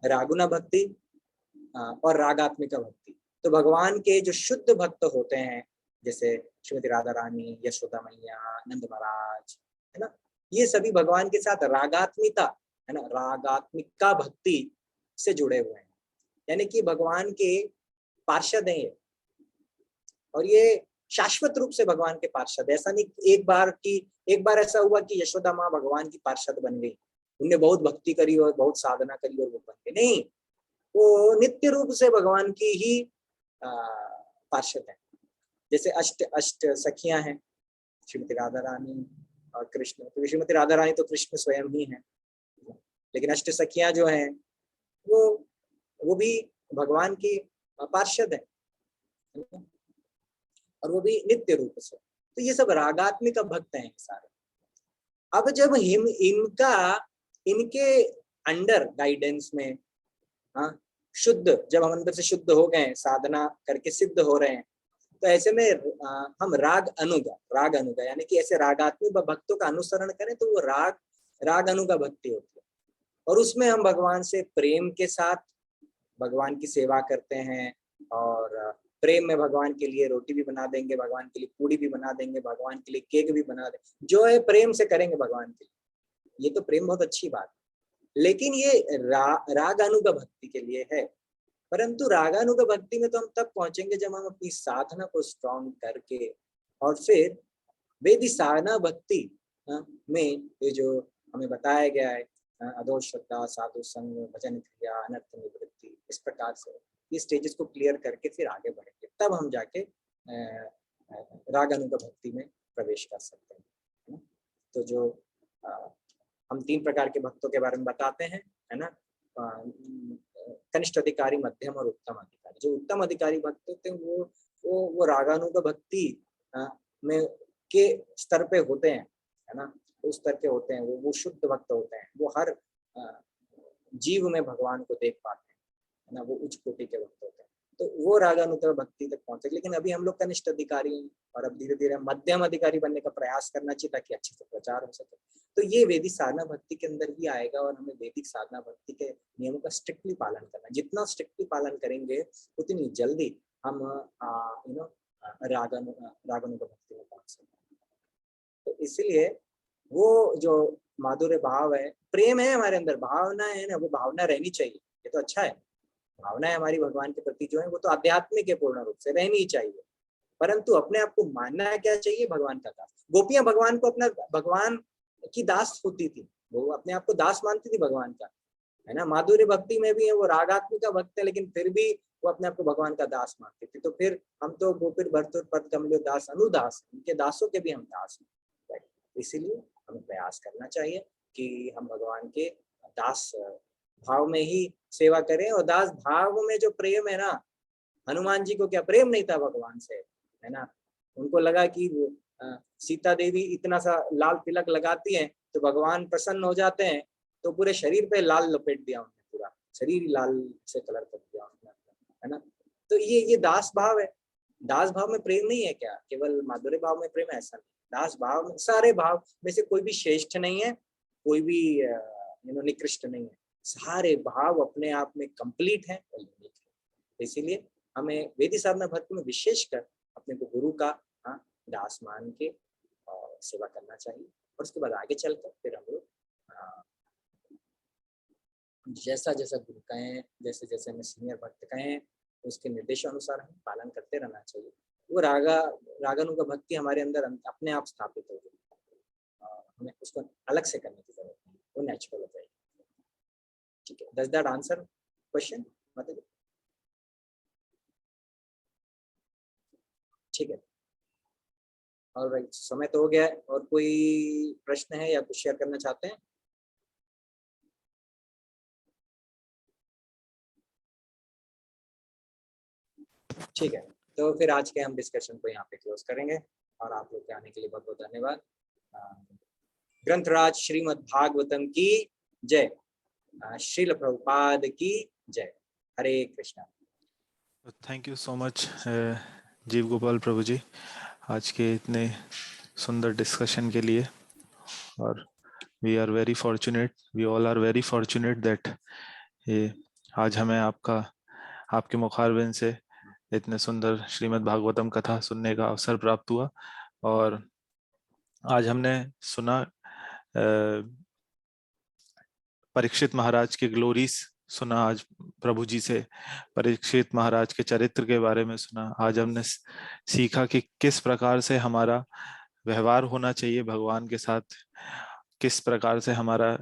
रागुना भक्ति और रागात्मिका भक्ति। तो भगवान के जो शुद्ध भक्त होते हैं, जैसे श्रीमती राधा रानी, यशोदा मैया, नंद महाराज, है ना, ये सभी भगवान के साथ रागात्मिका, है ना, रागात्मिका भक्ति से जुड़े हुए हैं, यानी कि भगवान के पार्षद हैं ये, और ये शाश्वत रूप से भगवान के पार्षद। ऐसा नहीं एक बार ऐसा हुआ कि यशोदा माँ भगवान की पार्षद बन गई, उनने बहुत भक्ति करी और बहुत साधना करी और वो बन गई, नहीं, वो नित्य रूप से भगवान की ही पार्षद है। जैसे अष्ट सखियां हैं, श्रीमती राधा रानी और कृष्ण। तो श्रीमती राधा रानी तो कृष्ण स्वयं ही है, लेकिन अष्ट सखियां जो हैं वो भी भगवान की पार्षद है, और वो भी नित्य रूप से। तो ये सब रागात्मिक भक्त हैं सारे। अब जब इनके अंडर गाइडेंस में शुद्ध, जब हम अंदर से शुद्ध हो गए, साधना करके सिद्ध हो रहे हैं, तो ऐसे में हम राग अनुगा यानी कि ऐसे रागात्मिक भक्तों का अनुसरण करें तो वो राग अनुगा भक्ति होती है। और उसमें हम भगवान से प्रेम के साथ भगवान की सेवा करते हैं, और प्रेम में भगवान के लिए रोटी भी बना देंगे, भगवान के लिए पूड़ी भी बना देंगे, भगवान के लिए केक भी बना देंगे, जो है प्रेम से करेंगे भगवान के लिए। ये तो प्रेम बहुत अच्छी बात है, लेकिन ये रागानुगा भक्ति के लिए है। परंतु रागानुगा भक्ति में तो हम तब पहुंचेंगे जब हम अपनी साधना को स्ट्रॉन्ग करके, और फिर वेदी साधना भक्ति में ये जो हमें बताया गया है, अधो श्रद्धा, साधु संग, भजन क्रिया, अनर्थ निवृत्ति, इस प्रकार से ये स्टेजेस को क्लियर करके फिर आगे बढ़ेंगे, तब हम जाके रागानुग भक्ति में प्रवेश कर सकते हैं, है ना। तो जो हम 3 प्रकार के भक्तों के बारे में बताते हैं, है ना। कनिष्ठ अधिकारी, मध्यम और उत्तम अधिकारी। जो उत्तम अधिकारी भक्त होते हैं वो रागानुग भक्ति में के स्तर पे होते हैं, है ना। उस स्तर के होते हैं, वो शुद्ध भक्त होते हैं, वो हर जीव में भगवान को देख पाते हैं, है ना। वो उच्च कोटि के भक्त होते हैं, तो वो रागानुग भक्ति तक पहुंचे। लेकिन अभी हम लोग कनिष्ठ अधिकारी हैं और अब धीरे धीरे मध्यम अधिकारी बनने का प्रयास करना चाहिए ताकि अच्छे से प्रचार हो सके। तो ये वैदिक साधना भक्ति के अंदर ही आएगा और हमें वैदिक साधना भक्ति के नियमों का स्ट्रिक्टली पालन करना है। जितना स्ट्रिक्टली पालन करेंगे उतनी जल्दी हम रागानुग भक्ति में पहुंच सकते हैं। तो इसलिए वो जो माधुर्य भाव है, प्रेम है हमारे अंदर, भावना है ना, वो भावना रहनी चाहिए। ये तो अच्छा है, भावना है हमारी भगवान के प्रति जो है वो तो आध्यात्मिक है, पूर्ण रूप से रहनी ही चाहिए। परंतु अपने आप को मानना क्या चाहिए? भगवान का दास। गोपियां भगवान को अपना भगवान की दास होती थी, वो अपने आप को दास मानती थी भगवान का, है ना। माधुर्य भक्ति में भी है, वो रागात्मिका भक्त है, लेकिन फिर भी वो अपने आप को भगवान का दास मानती थी। तो फिर हम तो गोपिर भर्तुर पद कमलो दास अनुदास, उनके दासों के भी हम दास हैं। इसीलिए हमें प्रयास करना चाहिए कि हम भगवान के दास भाव में ही सेवा करें। और दास भाव में जो प्रेम है ना, हनुमान जी को क्या प्रेम नहीं था भगवान से, है ना। उनको लगा कि सीता देवी इतना सा लाल तिलक लगाती हैं तो भगवान प्रसन्न हो जाते हैं, तो पूरे शरीर पे लाल लपेट दिया उन्होंने, पूरा शरीर लाल से कलर कर दिया उन्होंने, है ना। तो ये दास भाव है। दास भाव में प्रेम नहीं है क्या? केवल माधुर्य भाव में प्रेम है, ऐसा नहीं। दास भाव में सारे भाव में से कोई भी श्रेष्ठ नहीं है, कोई भी निकृष्ट नहीं है, सारे भाव अपने आप में कंप्लीट है और यूनिक है। इसीलिए हमें वेदी साधना भक्ति में विशेषकर अपने को गुरु का दास मान के और सेवा करना चाहिए। और उसके बाद आगे चलकर फिर हम लोग जैसा जैसा गुरु कहें, जैसे जैसे हमें सीनियर भक्त कहें, उसके निर्देशानुसार हम पालन करते रहना चाहिए। वो रागानुग भक्ति हमारे अंदर अपने आप स्थापित हो गई, हमें उसको अलग से करने की जरूरत नहीं, वो नेचुरल हो जाएगी। ठीक है, डज दैट आंसर क्वेश्चन? मतलब ठीक है, और राइट, समय तो हो गया है। और कोई प्रश्न है या कुछ शेयर करना चाहते हैं? ठीक है, तो फिर आज के हम डिस्कशन को यहाँ पे क्लोज करेंगे और आप लोग के आने के लिए बहुत बहुत धन्यवाद। ग्रंथराज श्रीमद् भागवतम की जय, श्रील प्रभुपाद की जय। Hare Krishna. Thank you so much Jiva Gopal प्रभु जी, आज के इतने सुंदर डिस्कशन के लिए। और we are very fortunate, we all are very fortunate that आज हमें आपके मुखारबिंद से इतने सुंदर श्रीमद् भागवतम कथा सुनने का अवसर प्राप्त हुआ। और आज हमने सुना परीक्षित महाराज के ग्लोरीज सुना, आज प्रभु जी से परीक्षित महाराज के चरित्र के बारे में सुना। आज हमने सीखा कि किस प्रकार से हमारा व्यवहार होना चाहिए भगवान के साथ, किस प्रकार से हमारा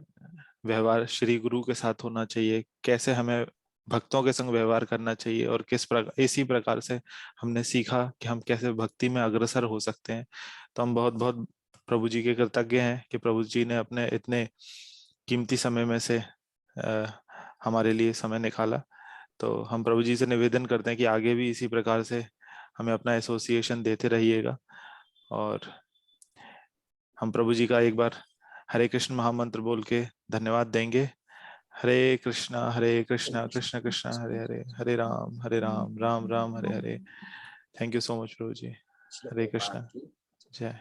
व्यवहार श्री गुरु के साथ होना चाहिए, कैसे हमें भक्तों के संग व्यवहार करना चाहिए, और किस प्रकार इसी प्रकार से हमने सीखा कि हम कैसे भक्ति में अग्रसर हो सकते हैं। तो हम बहुत बहुत प्रभु जी के कृतज्ञ हैं कि प्रभु जी ने अपने इतने कीमती समय में से हमारे लिए समय निकाला। तो हम प्रभु जी से निवेदन करते हैं कि आगे भी इसी प्रकार से हमें अपना एसोसिएशन देते रहिएगा। और हम प्रभु जी का एक बार हरे कृष्ण महामंत्र बोल के धन्यवाद देंगे। हरे कृष्णा कृष्ण कृष्ण हरे हरे, हरे Ram Ram Ram Hare Hare. Thank you so much प्रभु जी। हरे कृष्णा, जय।